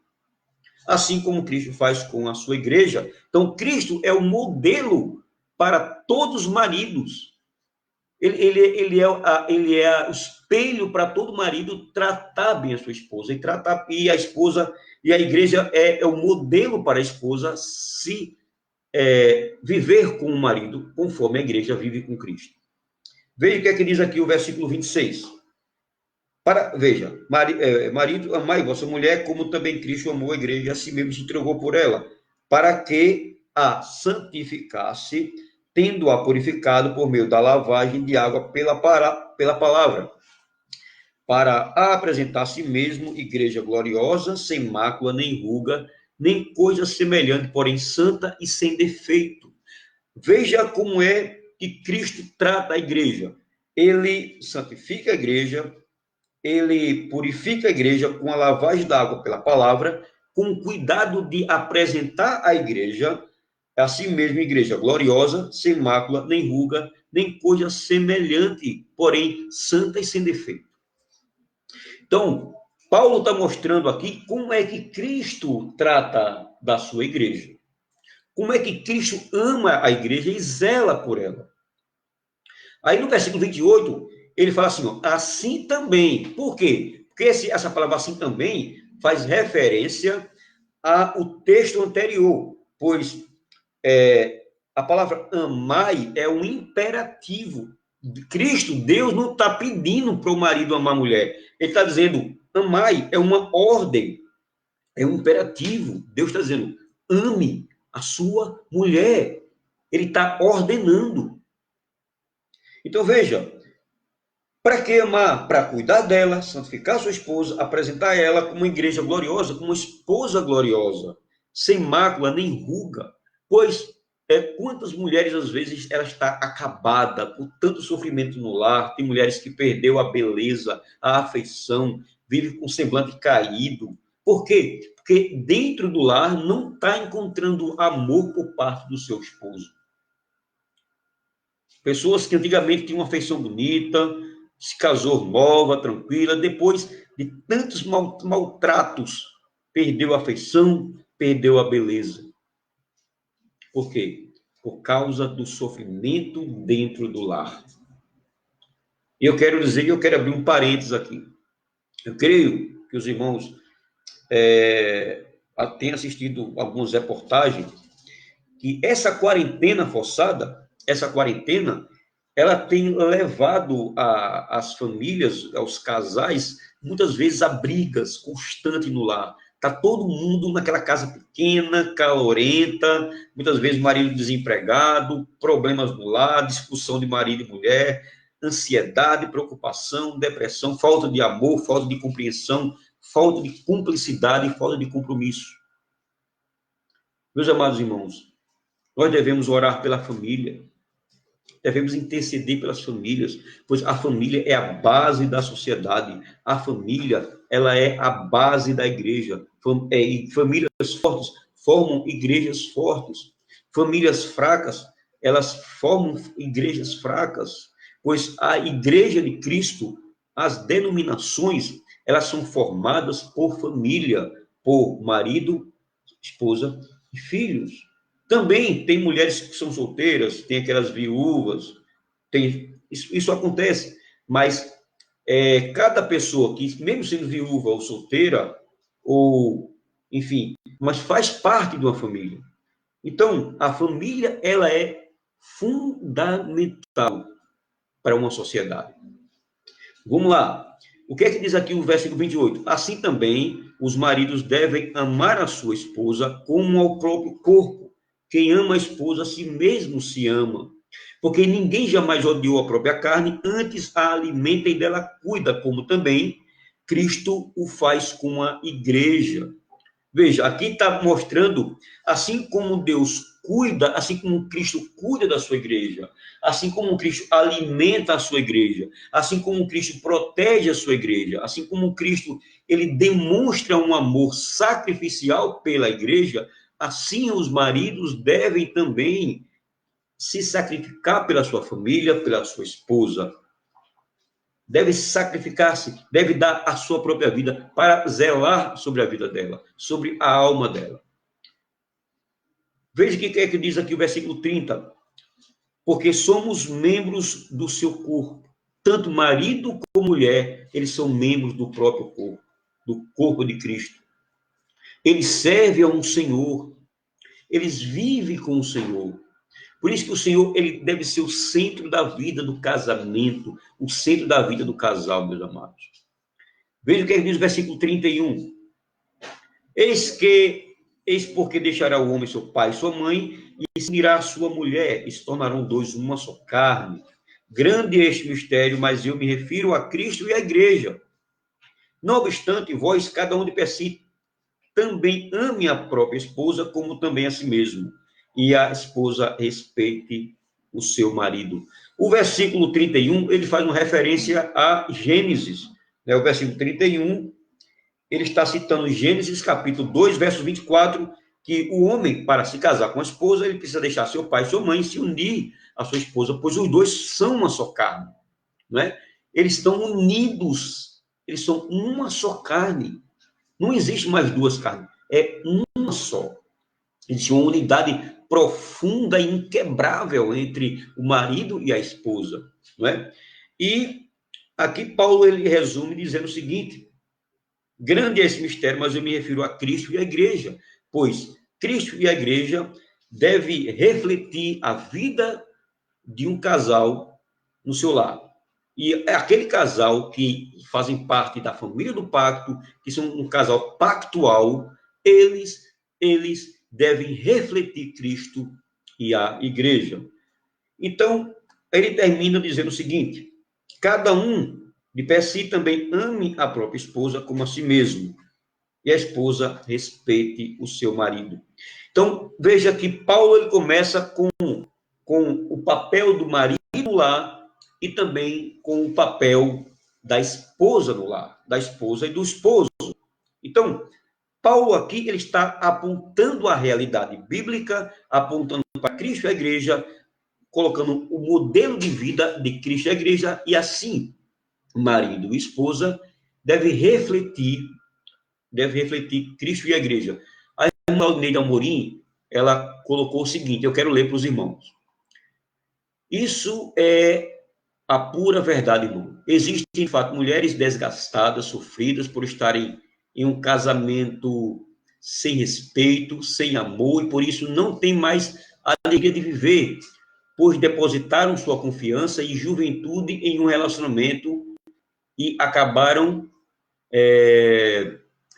assim como Cristo faz com a sua igreja. Então, Cristo é o modelo para todos os maridos. Ele é o espelho para todo marido tratar bem a sua esposa e a esposa e a igreja é o modelo para a esposa viver com o marido conforme a igreja vive com Cristo. Veja o que é que diz aqui o versículo 26. Veja, marido, amai vossa mulher, como também Cristo amou a igreja e a si mesmo se entregou por ela, para que a santificasse, tendo-a purificado por meio da lavagem de água pela palavra, para a apresentar a si mesmo igreja gloriosa, sem mácula, nem ruga, nem coisa semelhante, porém santa e sem defeito. Veja como é que Cristo trata a igreja. Ele santifica a igreja, ele purifica a igreja com a lavagem da água pela palavra, com cuidado de apresentar a igreja, assim mesmo, igreja gloriosa, sem mácula, nem ruga, nem coisa semelhante, porém santa e sem defeito. Então, Paulo está mostrando aqui como é que Cristo trata da sua igreja. Como é que Cristo ama a igreja e zela por ela. Aí no versículo 28, ele fala assim, ó, assim também. Por quê? Porque essa palavra assim também faz referência ao texto anterior, pois a palavra amai é um imperativo. Cristo, Deus não está pedindo para o marido amar a mulher. Ele está dizendo, amai é uma ordem, é um imperativo. Deus está dizendo, ame a sua mulher. Ele está ordenando. Então, veja, para que amar? Para cuidar dela, santificar sua esposa, apresentar ela como uma igreja gloriosa, como uma esposa gloriosa, sem mácula nem ruga. Pois, quantas mulheres, às vezes, ela está acabada por tanto sofrimento no lar, tem mulheres que perdeu a beleza, a afeição, vive com o semblante caído. Por quê? Porque dentro do lar não está encontrando amor por parte do seu esposo. Pessoas que antigamente tinham uma afeição bonita, se casou nova, tranquila, depois de tantos maltratos, perdeu a afeição, perdeu a beleza. Por quê? Por causa do sofrimento dentro do lar. E eu quero abrir um parênteses aqui. Eu creio que os irmãos têm assistido algumas reportagens que essa quarentena forçada, essa quarentena, ela tem levado as famílias, aos casais, muitas vezes a brigas constantes no lar. Está todo mundo naquela casa pequena, calorenta, muitas vezes marido desempregado, problemas no lar, discussão de marido e mulher, ansiedade, preocupação, depressão, falta de amor, falta de compreensão, falta de cumplicidade e falta de compromisso. Meus amados irmãos, nós devemos orar pela família, devemos interceder pelas famílias, pois a família é a base da sociedade. A família, ela é a base da igreja. E famílias fortes formam igrejas fortes. Famílias fracas, elas formam igrejas fracas, pois a igreja de Cristo, as denominações, elas são formadas por família, por marido, esposa e filhos. Também tem mulheres que são solteiras, tem aquelas viúvas, isso acontece, mas cada pessoa que, mesmo sendo viúva ou solteira, ou enfim, mas faz parte de uma família. Então, a família, ela é fundamental para uma sociedade. Vamos lá. O que é que diz aqui o versículo 28? Assim também, os maridos devem amar a sua esposa como ao próprio corpo. Quem ama a esposa, a si mesmo se ama. Porque ninguém jamais odiou a própria carne, antes a alimenta e dela cuida, como também Cristo o faz com a igreja. Veja, aqui está mostrando, assim como Deus cuida, assim como Cristo cuida da sua igreja, assim como Cristo alimenta a sua igreja, assim como Cristo protege a sua igreja, assim como Cristo ele demonstra um amor sacrificial pela igreja, assim os maridos devem também se sacrificar pela sua família, pela sua esposa. Deve sacrificar-se, deve dar a sua própria vida para zelar sobre a vida dela, sobre a alma dela. Veja o que é que diz aqui o versículo 30. Porque somos membros do seu corpo. Tanto marido como mulher, eles são membros do próprio corpo, do corpo de Cristo. Eles servem a um Senhor. Eles vivem com o Senhor. Por isso que o Senhor, ele deve ser o centro da vida do casamento, o centro da vida do casal, meus amados. Veja o que diz o versículo 31. Eis porque deixará o homem seu pai e sua mãe, e se unirá a sua mulher, e se tornarão dois uma só carne. Grande é este mistério, mas eu me refiro a Cristo e à igreja. Não obstante, vós, cada um de per si, também ame a própria esposa, como também a si mesmo. E a esposa respeite o seu marido. O versículo 31, ele faz uma referência a Gênesis. Né? O versículo 31, ele está citando Gênesis, capítulo 2, verso 24, que o homem, para se casar com a esposa, ele precisa deixar seu pai e sua mãe, se unir à sua esposa, pois os dois são uma só carne. Não é? Eles estão unidos, eles são uma só carne. Não existe mais duas carnes, é uma só. Existe uma unidade profunda e inquebrável entre o marido e a esposa, não é? E aqui Paulo ele resume dizendo o seguinte: grande é esse mistério, mas eu me refiro a Cristo e à igreja, pois Cristo e a igreja devem refletir a vida de um casal no seu lar. E é aquele casal que fazem parte da família do pacto, que são um casal pactual, eles devem refletir Cristo e a igreja. Então, ele termina dizendo o seguinte: cada um de per si também ame a própria esposa como a si mesmo, e a esposa respeite o seu marido. Então, veja que Paulo ele começa com o papel do marido no lar e também com o papel da esposa no lar, da esposa e do esposo. Então, Paulo aqui ele está apontando a realidade bíblica, apontando para Cristo e a igreja, colocando o modelo de vida de Cristo e a igreja, e assim, marido e esposa devem refletir Cristo e a igreja. A irmã Neida Amorim, ela colocou o seguinte, eu quero ler para os irmãos. Isso é a pura verdade, irmão. Existem, de fato, mulheres desgastadas, sofridas por estarem em um casamento sem respeito, sem amor, e por isso não tem mais a alegria de viver, pois depositaram sua confiança e juventude em um relacionamento e acabaram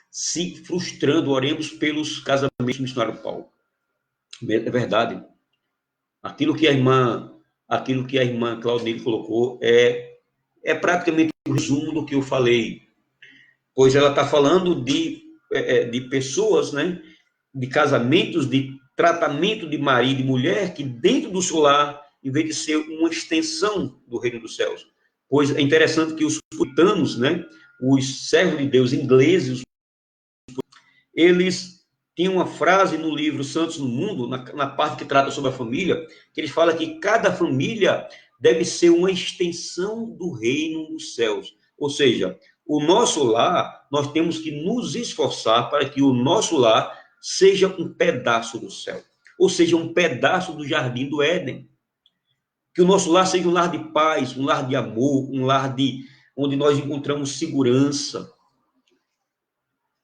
se frustrando. Oremos pelos casamentos, missionário Paulo. É verdade. Aquilo que a irmã Claudine colocou é praticamente o resumo do que eu falei, pois ela está falando de pessoas, né, de casamentos, de tratamento de marido e mulher, que dentro do seu lar, em vez de ser uma extensão do reino dos céus. Pois é interessante que os puritanos, né, os servos de Deus ingleses, eles tinham uma frase no livro Santos no Mundo, na parte que trata sobre a família, que eles falam que cada família deve ser uma extensão do reino dos céus. Ou seja, o nosso lar, nós temos que nos esforçar para que o nosso lar seja um pedaço do céu, ou seja, um pedaço do jardim do Éden. Que o nosso lar seja um lar de paz, um lar de amor, um lar onde nós encontramos segurança,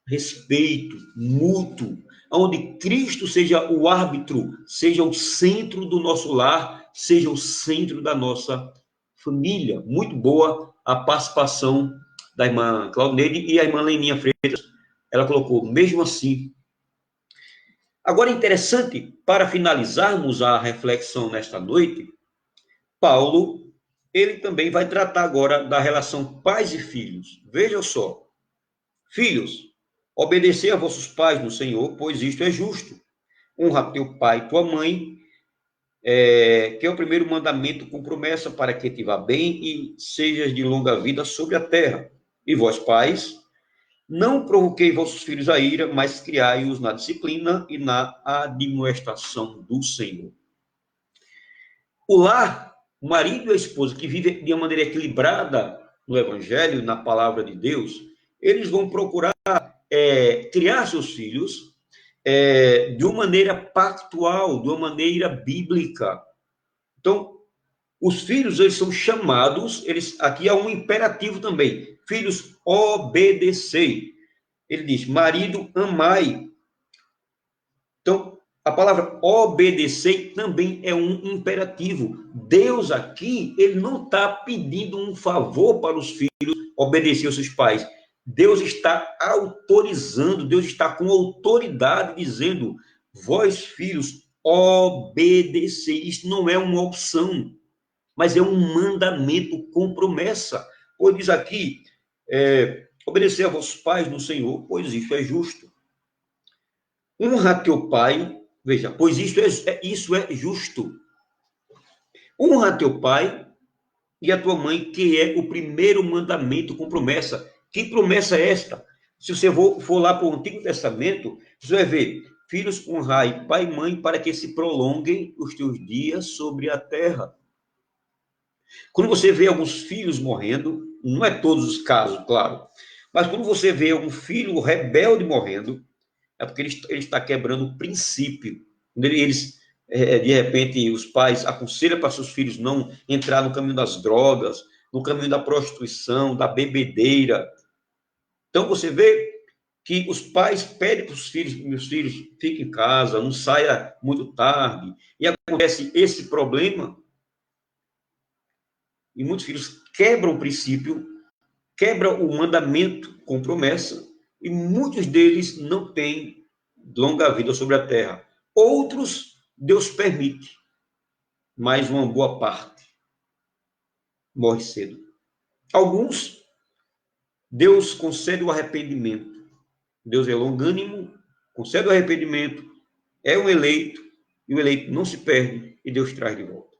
respeito mútuo, onde Cristo seja o árbitro, seja o centro do nosso lar, seja o centro da nossa família. Muito boa a participação da irmã Claudineide e a irmã Leninha Freitas. Ela colocou, mesmo assim. Agora, interessante, para finalizarmos a reflexão nesta noite, Paulo, ele também vai tratar agora da relação pais e filhos. Vejam só, filhos, obedecer a vossos pais no Senhor, pois isto é justo. Honra teu pai e tua mãe, que é o primeiro mandamento com promessa para que te vá bem e sejas de longa vida sobre a terra. E vós, pais, não provoquei vossos filhos a ira, mas criai-os na disciplina e na admoestação do Senhor. O lar, o marido e a esposa que vivem de uma maneira equilibrada no Evangelho, na palavra de Deus, eles vão procurar criar seus filhos de uma maneira pactual, de uma maneira bíblica. Então, os filhos, eles são chamados, aqui há um imperativo também, filhos, obedecei. Ele diz, marido, amai. Então, a palavra obedecer também é um imperativo. Deus aqui, ele não está pedindo um favor para os filhos obedecer aos seus pais. Deus está autorizando, Deus está com autoridade dizendo, vós filhos, obedecei. Isso não é uma opção, mas é um mandamento com promessa. Pois diz aqui, obedecer a vossos pais no Senhor, pois isso é justo. Honra teu pai, veja, pois isso é justo. Honra teu pai e a tua mãe, que é o primeiro mandamento com promessa. Que promessa é esta? Se você for lá para o Antigo Testamento, você vai ver, filhos, honrai pai e mãe para que se prolonguem os teus dias sobre a terra. Quando você vê alguns filhos morrendo, não é todos os casos, claro, mas quando você vê um filho rebelde morrendo, é porque ele está quebrando o princípio. De repente, os pais aconselham para seus filhos não entrar no caminho das drogas, no caminho da prostituição, da bebedeira. Então, você vê que os pais pedem para os filhos, meus filhos, fiquem em casa, não saia muito tarde. E acontece esse problema, e muitos filhos quebram o princípio, quebram o mandamento com promessa, e muitos deles não têm longa vida sobre a terra. Outros, Deus permite, mas uma boa parte morre cedo. Alguns, Deus concede o arrependimento. Deus é longânimo, concede o arrependimento, é um eleito, e o eleito não se perde, e Deus traz de volta.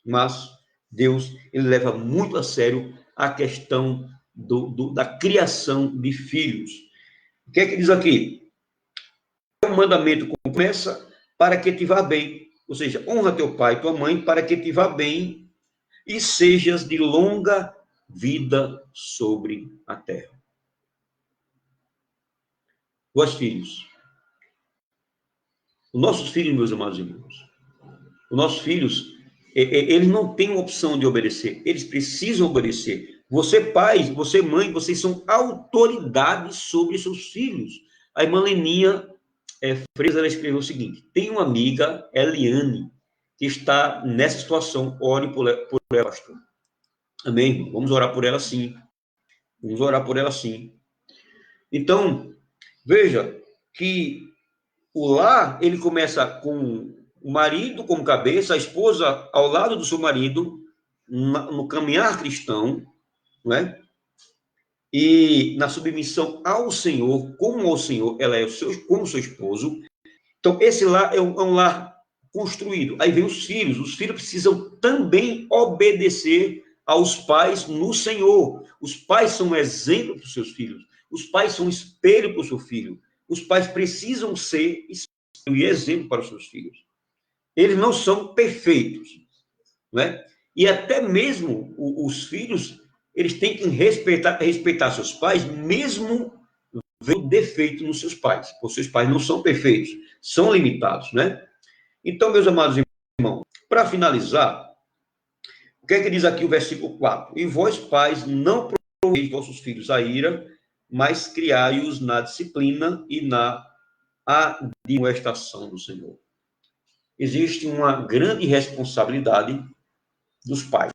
Mas Deus, ele leva muito a sério a questão da criação de filhos. O que é que diz aqui? É um mandamento com promessa para que te vá bem. Ou seja, honra teu pai e tua mãe para que te vá bem e sejas de longa vida sobre a terra. Vós filhos. Os nossos filhos, meus amados irmãos, os nossos filhos, eles não têm opção de obedecer, eles precisam obedecer. Você, pai, você, mãe, vocês são autoridades sobre seus filhos. A irmã Leninha Freza, ela escreveu o seguinte: tem uma amiga, Eliane, que está nessa situação, ore por ela, pastor. Amém? Vamos orar por ela sim. Vamos orar por ela sim. Então, veja que o lar, ele começa com o marido como cabeça, a esposa ao lado do seu marido, no caminhar cristão, não é? E na submissão ao Senhor, como ao Senhor, ela é como seu esposo. Então, esse lar é um lar construído. Aí vem os filhos precisam também obedecer aos pais no Senhor. Os pais são um exemplo para os seus filhos. Os pais são um espelho para o seu filho. Os pais precisam ser espelho e exemplo para os seus filhos. Eles não são perfeitos, né? E até mesmo os filhos, eles têm que respeitar seus pais, mesmo vendo defeito nos seus pais. Porque seus pais não são perfeitos, são limitados, né? Então, meus amados irmãos, para finalizar, o que é que diz aqui o versículo 4? E vós, pais, não provoqueis vossos filhos a ira, mas criai-os na disciplina e na admoestação do Senhor. Existe uma grande responsabilidade dos pais.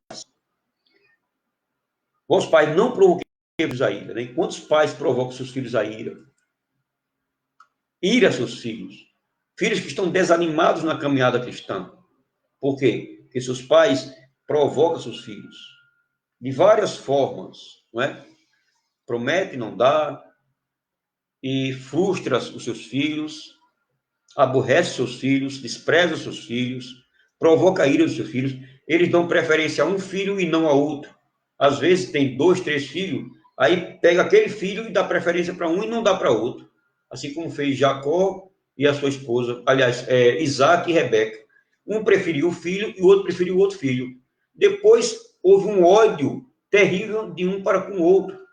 Vós, pais, não provoqueis filhos a ira. Né? Quantos pais provocam seus filhos a ira? Ira seus filhos. Filhos que estão desanimados na caminhada cristã. Por quê? Porque seus pais provocam seus filhos. De várias formas, não é? Promete, não dá, e frustra os seus filhos, aborrece seus filhos, despreza os seus filhos, provoca a ira dos seus filhos. Eles dão preferência a um filho e não a outro. Às vezes tem 2, 3 filhos, aí pega aquele filho e dá preferência para um e não dá para outro. Assim como fez Jacó e a sua esposa, aliás, Isaac e Rebeca. Um preferiu o filho e o outro preferiu o outro filho. Depois houve um ódio terrível de um para com o outro.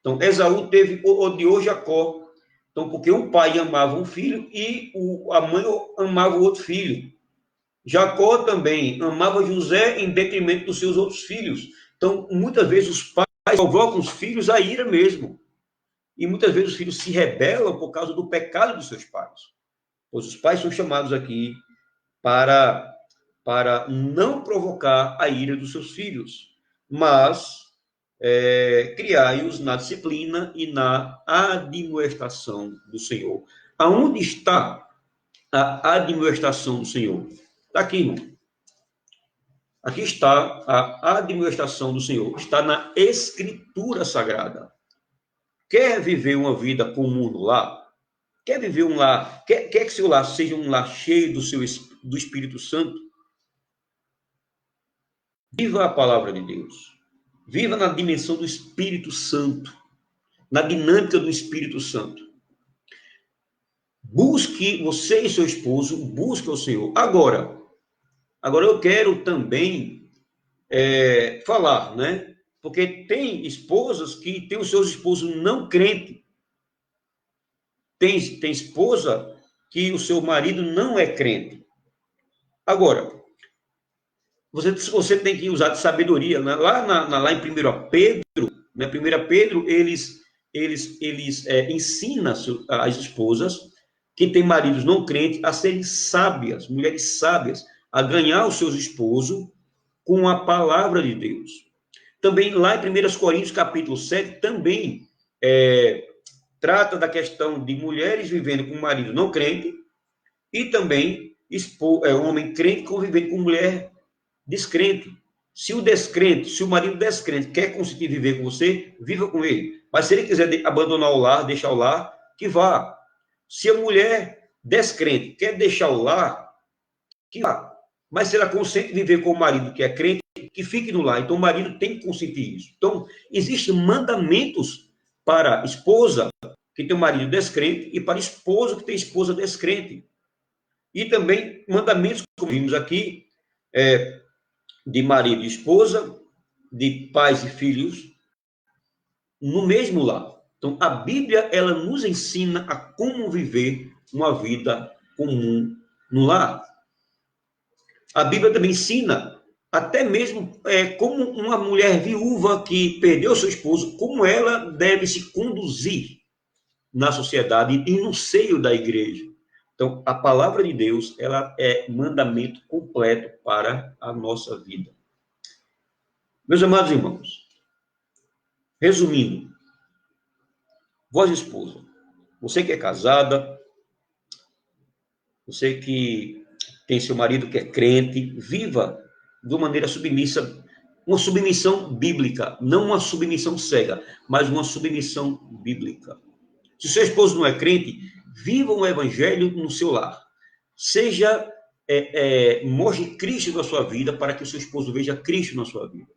Então, Esaú odiou Jacó. Então, porque um pai amava um filho e a mãe amava o outro filho. Jacó também amava José em detrimento dos seus outros filhos. Então, muitas vezes os pais provocam os filhos a ira mesmo. E muitas vezes os filhos se rebelam por causa do pecado dos seus pais. Pois os pais são chamados aqui para não provocar a ira dos seus filhos, mas criai-os na disciplina e na admoestação do Senhor. Aonde está a admoestação do Senhor? Está aqui, irmão. Aqui está a admoestação do Senhor. Está na Escritura Sagrada. Quer viver uma vida comum no lar? Quer viver um lar? Quer que seu lar seja um lar cheio do Espírito Santo? Viva a palavra de Deus. Viva na dimensão do Espírito Santo. Na dinâmica do Espírito Santo. Busque, você e seu esposo, busque o Senhor. Agora eu quero também falar, né? Porque tem esposas que têm os seus esposos não crentes. Tem esposa que o seu marido não é crente. Agora, você tem que usar de sabedoria. Né? Lá em 1 Pedro, né? 1 Pedro, eles ensinam as esposas que têm maridos não crentes a serem sábias, mulheres sábias, a ganhar os seus esposos com a palavra de Deus. Também lá em 1 Coríntios, capítulo 7, também trata da questão de mulheres vivendo com um marido não crente e também homem crente convivendo com mulher descrente. Se o marido descrente quer conseguir viver com você, viva com ele. Mas se ele quiser abandonar o lar, deixar o lar, que vá. Se a mulher descrente quer deixar o lar, que vá. Mas se ela consente viver com o marido que é crente, que fique no lar. Então o marido tem que consentir isso. Então, existem mandamentos para a esposa que tem um marido descrente e para a esposa que tem esposa descrente. E também mandamentos, como vimos aqui, de marido e esposa, de pais e filhos, no mesmo lar. Então, a Bíblia, ela nos ensina a como viver uma vida comum no lar. A Bíblia também ensina, até mesmo como uma mulher viúva que perdeu seu esposo, como ela deve se conduzir na sociedade e no seio da igreja. Então, a palavra de Deus, ela é mandamento completo para a nossa vida. Meus amados irmãos, resumindo, vós esposa, você que é casada, você que tem seu marido que é crente, viva de uma maneira submissa, uma submissão bíblica, não uma submissão cega, mas uma submissão bíblica. Se seu esposo não é crente, viva o evangelho no seu lar. Seja, mostre Cristo na sua vida para que o seu esposo veja Cristo na sua vida.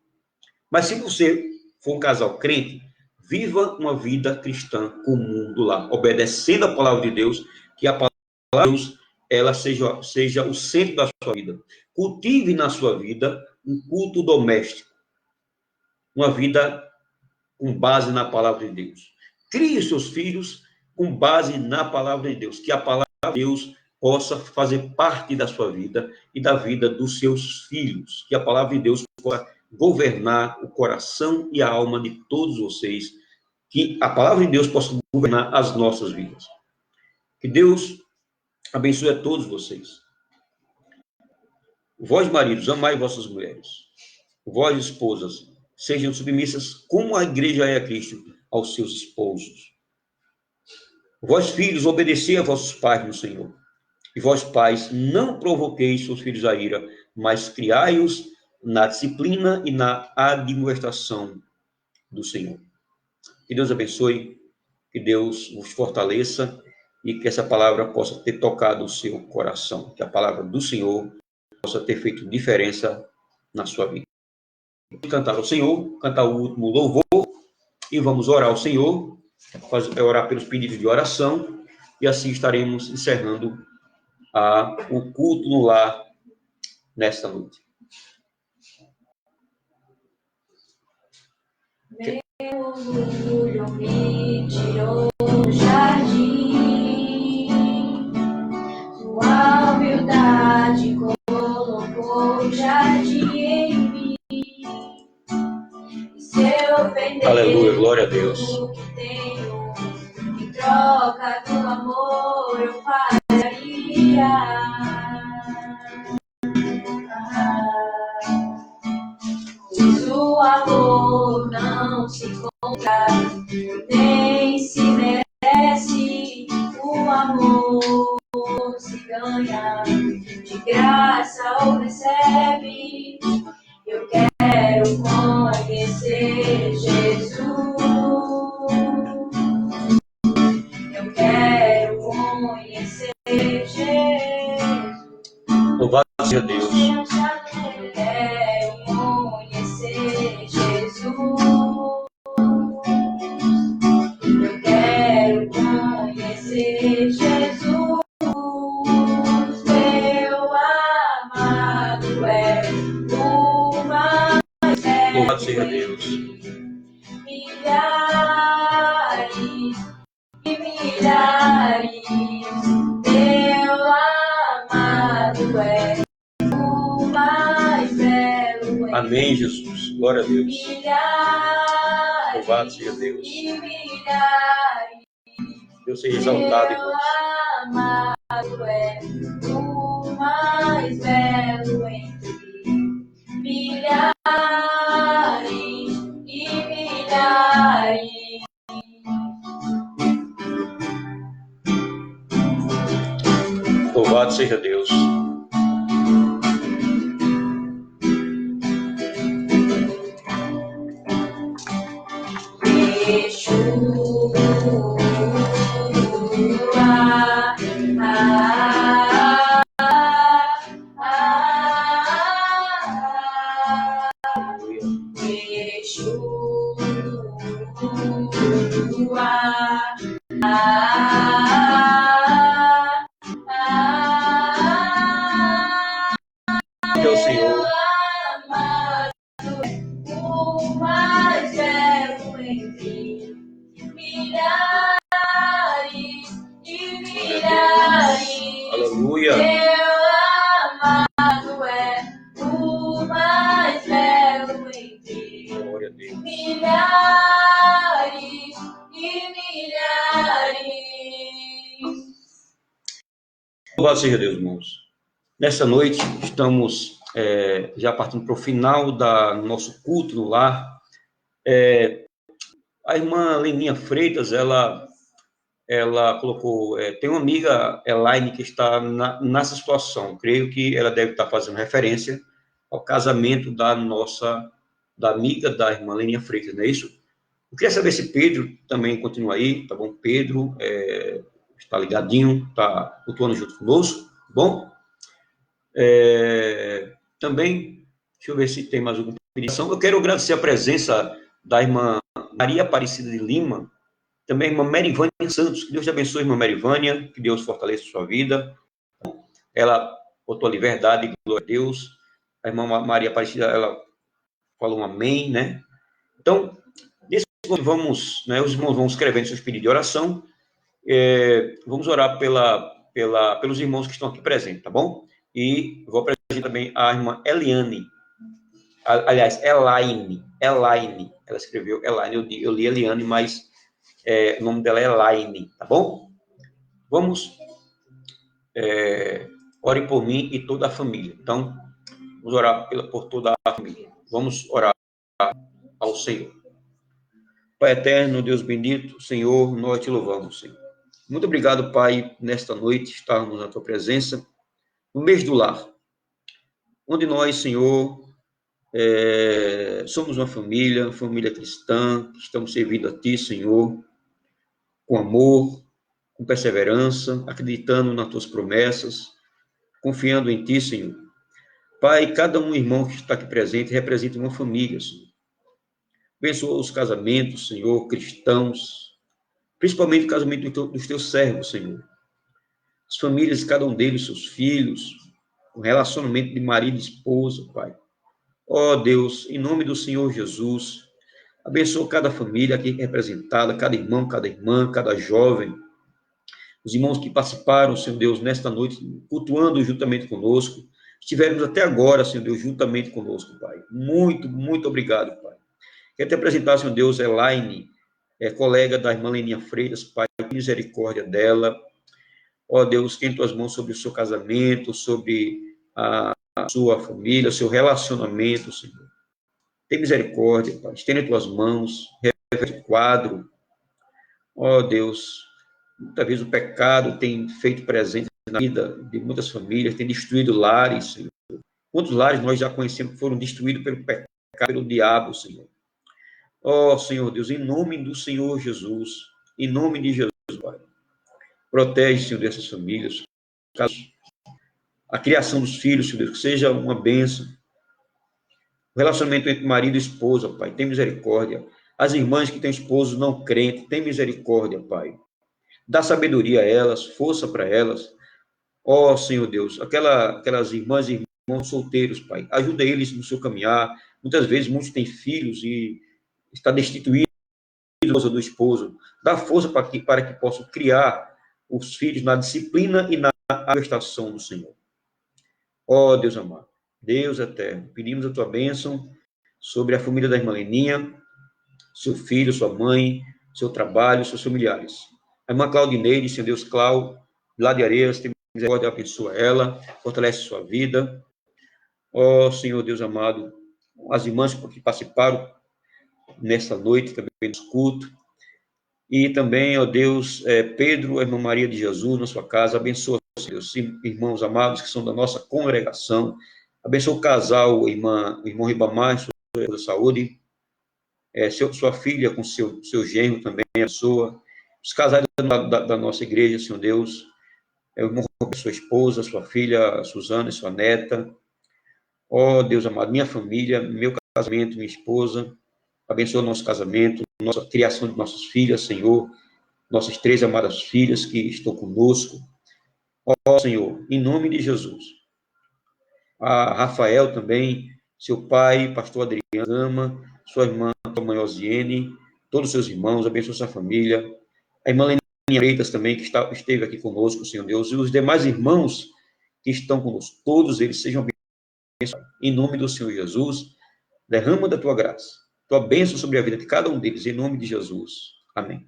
Mas se você for um casal crente, viva uma vida cristã comum do lar, obedecendo a palavra de Deus, que a palavra de Deus ela seja o centro da sua vida. Cultive na sua vida um culto doméstico, uma vida com base na palavra de Deus. Crie seus filhos com base na palavra de Deus, que a palavra de Deus possa fazer parte da sua vida e da vida dos seus filhos, que a palavra de Deus possa governar o coração e a alma de todos vocês, que a palavra de Deus possa governar as nossas vidas. Que Deus abençoe a todos vocês. Vós, maridos, amai vossas mulheres. Vós, esposas, sejam submissas como a igreja é a Cristo aos seus esposos. Vós, filhos, obedecei a vossos pais no Senhor. E vós, pais, não provoqueis seus filhos à ira, mas criai-os na disciplina e na admoestação do Senhor. Que Deus abençoe, que Deus vos fortaleça e que essa palavra possa ter tocado o seu coração, que a palavra do Senhor possa ter feito diferença na sua vida. Cantar ao Senhor, cantar o último louvor e vamos orar ao Senhor, orar pelos pedidos de oração e assim estaremos encerrando o culto no lar nesta noite. Meu orgulho me tirou do jardim, sua humildade colocou o jardim em mim. E se eu ofender, aleluia, glória a Deus, o que tenho em troca do amor eu faria. O amor não se compra, nem se merece. O amor se ganha, de graça ou recebe. Eu quero conhecer Jesus. Eu quero conhecer Jesus. Louvado seja Deus. Eu quero conhecer Jesus. Eu quero conhecer Jesus. Meu amado é o mais velho. Louvado seja Deus. Milhares e milhares. Meu amado é o mais belo. Amém, Jesus. Glória a Deus. Milhares Louvado seja Deus. e milhares. Deus seja exaltado, Meu irmãos. amado é o mais belo entre milhares e milhares. Louvado seja Deus. Meu Senhor. O mais belo entre milhares e milhares. Aleluia. Meu amado é Louvado seja Deus, irmãos. Nessa noite, estamos já partindo para o final do nosso culto no lar. A irmã Leninha Freitas, ela colocou, tem uma amiga, Elaine, que está nessa situação. Creio que ela deve estar fazendo referência ao casamento da amiga da irmã Leninha Freitas, não é isso? Eu queria saber se Pedro também continua aí, tá bom? Pedro está ligadinho, está cultuando junto conosco, tá bom? Também, deixa eu ver se tem mais alguma pedição. Eu quero agradecer a presença da irmã Maria Aparecida de Lima, também a irmã Merivânia Santos. Que Deus te abençoe, irmã Merivânia, que Deus fortaleça a sua vida. Ela botou ali verdade, glória a Deus. A irmã Maria Aparecida, ela falou um amém, né? Então, vamos, né, os irmãos vão escrevendo seus pedidos de oração. Vamos orar pelos irmãos que estão aqui presentes, tá bom? E vou apresentar também a irmã Eliane. Aliás, Elaine. Ela escreveu Elaine. Eu li Eliane, mas o nome dela é Elaine, tá bom? Vamos. Ore por mim e toda a família. Então, vamos orar por toda a família. Vamos orar ao Senhor. Pai eterno, Deus bendito, Senhor, nós te louvamos, Senhor. Muito obrigado, Pai, nesta noite, estarmos na tua presença, no mês do lar, onde nós, Senhor, somos uma família cristã, que estamos servindo a Ti, Senhor, com amor, com perseverança, acreditando nas Tuas promessas, confiando em Ti, Senhor. Pai, cada um irmão que está aqui presente representa uma família, Senhor. Abençoa os casamentos, Senhor, cristãos, principalmente o casamento dos Teus servos, Senhor. As famílias, cada um deles, seus filhos, o relacionamento de marido e esposa, Pai. Ó Deus, em nome do Senhor Jesus, abençoa cada família aqui representada, cada irmão, cada irmã, cada jovem, os irmãos que participaram, Senhor Deus, nesta noite, cultuando juntamente conosco, estivemos até agora, Senhor Deus, juntamente conosco, Pai. Muito, muito obrigado, Pai. Quero te apresentar, Senhor Deus, Elaine, colega da irmã Leninha Freitas, Pai, misericórdia dela. Ó Deus, tem tuas mãos sobre o seu casamento, sobre a sua família, o seu relacionamento, Senhor. Tem misericórdia, Pai. Estende tuas mãos, reverte o quadro. Ó Deus, muitas vezes o pecado tem feito presente na vida de muitas famílias, tem destruído lares, Senhor. Quantos lares nós já conhecemos que foram destruídos pelo pecado, pelo diabo, Senhor. Ó Senhor Deus, em nome do Senhor Jesus, em nome de Jesus, Pai. Protege, Senhor, dessas famílias. A criação dos filhos, Senhor Deus, que seja uma bênção. O relacionamento entre marido e esposa, Pai, tem misericórdia. As irmãs que têm esposos não crentes, tem misericórdia, Pai. Dá sabedoria a elas, força para elas. Ó, Senhor Deus, aquelas irmãs e irmãos solteiros, Pai, ajuda eles no seu caminhar. Muitas vezes, muitos têm filhos e está destituído do esposo. Dá força para que possam criar os filhos na disciplina e na manifestação do Senhor. Ó Deus amado, Deus eterno, pedimos a tua bênção sobre a família da irmã Leninha, seu filho, sua mãe, seu trabalho, seus familiares. A irmã Claudineide, Senhor Deus, lá de Areias, tem misericórdia, abençoa ela, fortalece sua vida. Ó Senhor Deus amado, as irmãs que participaram nesta noite, também no culto, e também, ó Deus, Pedro, a irmã Maria de Jesus, na sua casa, abençoa, Deus, irmãos amados que são da nossa congregação, abençoa o casal, o irmão Ribamar, sua saúde, sua filha com seu genro também, abençoa, os casais da nossa igreja, Senhor Deus, o irmão, sua esposa, sua filha, Suzana, sua neta, ó Deus amado, minha família, meu casamento, minha esposa, abençoa o nosso casamento, nossa criação de nossas filhas, Senhor, nossas 3 amadas filhas que estão conosco. Ó, Senhor, em nome de Jesus. A Rafael também, seu pai, pastor Adriano Gama, sua irmã, sua mãe Osiene, todos os seus irmãos, abençoa sua família. A irmã Leninha Freitas também, que esteve aqui conosco, Senhor Deus, e os demais irmãos que estão conosco, todos eles sejam abençoados. Em nome do Senhor Jesus, derrama da tua graça, tua bênção sobre a vida de cada um deles, em nome de Jesus. Amém.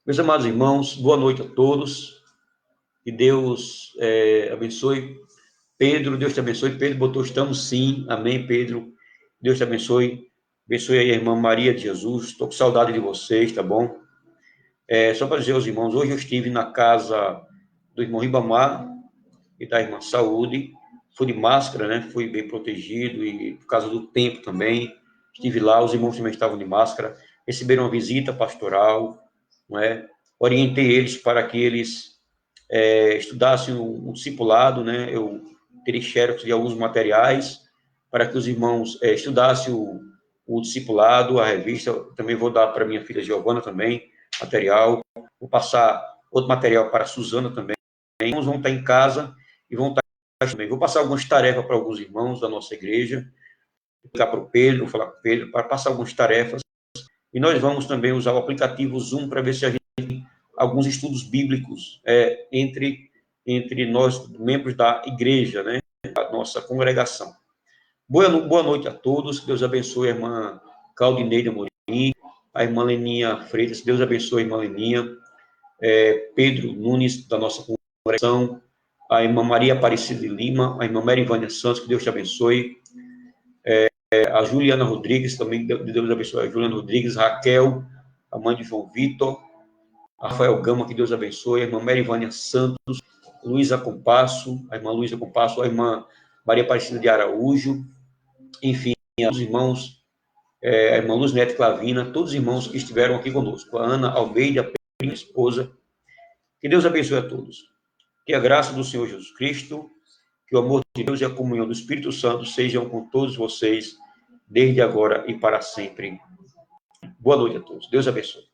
Meus amados irmãos, boa noite a todos. Que Deus abençoe. Pedro, Deus te abençoe. Pedro botou, estamos sim. Amém, Pedro. Deus te abençoe. Abençoe aí a irmã Maria de Jesus. Estou com saudade de vocês, tá bom? Só para dizer aos irmãos, hoje eu estive na casa do irmão Ribamar e da irmã Saúde. Fui de máscara, né? Fui bem protegido e por causa do tempo também. Estive lá, os irmãos também estavam de máscara. Receberam uma visita pastoral, não é? Orientei eles para que eles estudassem o discipulado, né? Eu terei xerox de alguns materiais para que os irmãos estudassem o discipulado, a revista. Eu também vou dar para minha filha Giovana também material. Vou passar outro material para a Suzana também. Os irmãos vão estar em casa e vão estar também. Vou passar algumas tarefas para alguns irmãos da nossa igreja. Vou ligar para o Pedro, vou falar com o Pedro para passar algumas tarefas. E nós vamos também usar o aplicativo Zoom para ver se a gente tem alguns estudos bíblicos entre nós, membros da igreja, né? Da nossa congregação. Boa noite a todos. Que Deus abençoe a irmã Claudineida Amorim, a irmã Leninha Freitas. Deus abençoe a irmã Leninha. Pedro Nunes, da nossa congregação. A irmã Maria Aparecida de Lima, a irmã Merivânia Santos, que Deus te abençoe. A Juliana Rodrigues, também, Deus abençoe a Juliana Rodrigues. Raquel, a mãe de João Vitor. Rafael Gama, que Deus abençoe. A irmã Merivânia Santos. Luísa Compasso, a irmã Luísa Compasso, a irmã Maria Aparecida de Araújo. Enfim, os irmãos, a irmã Luz Neto Clavina, todos os irmãos que estiveram aqui conosco. A Ana Almeida, minha esposa. Que Deus abençoe a todos. Que a graça do Senhor Jesus Cristo, que o amor de Deus e a comunhão do Espírito Santo sejam com todos vocês, desde agora e para sempre. Boa noite a todos. Deus abençoe.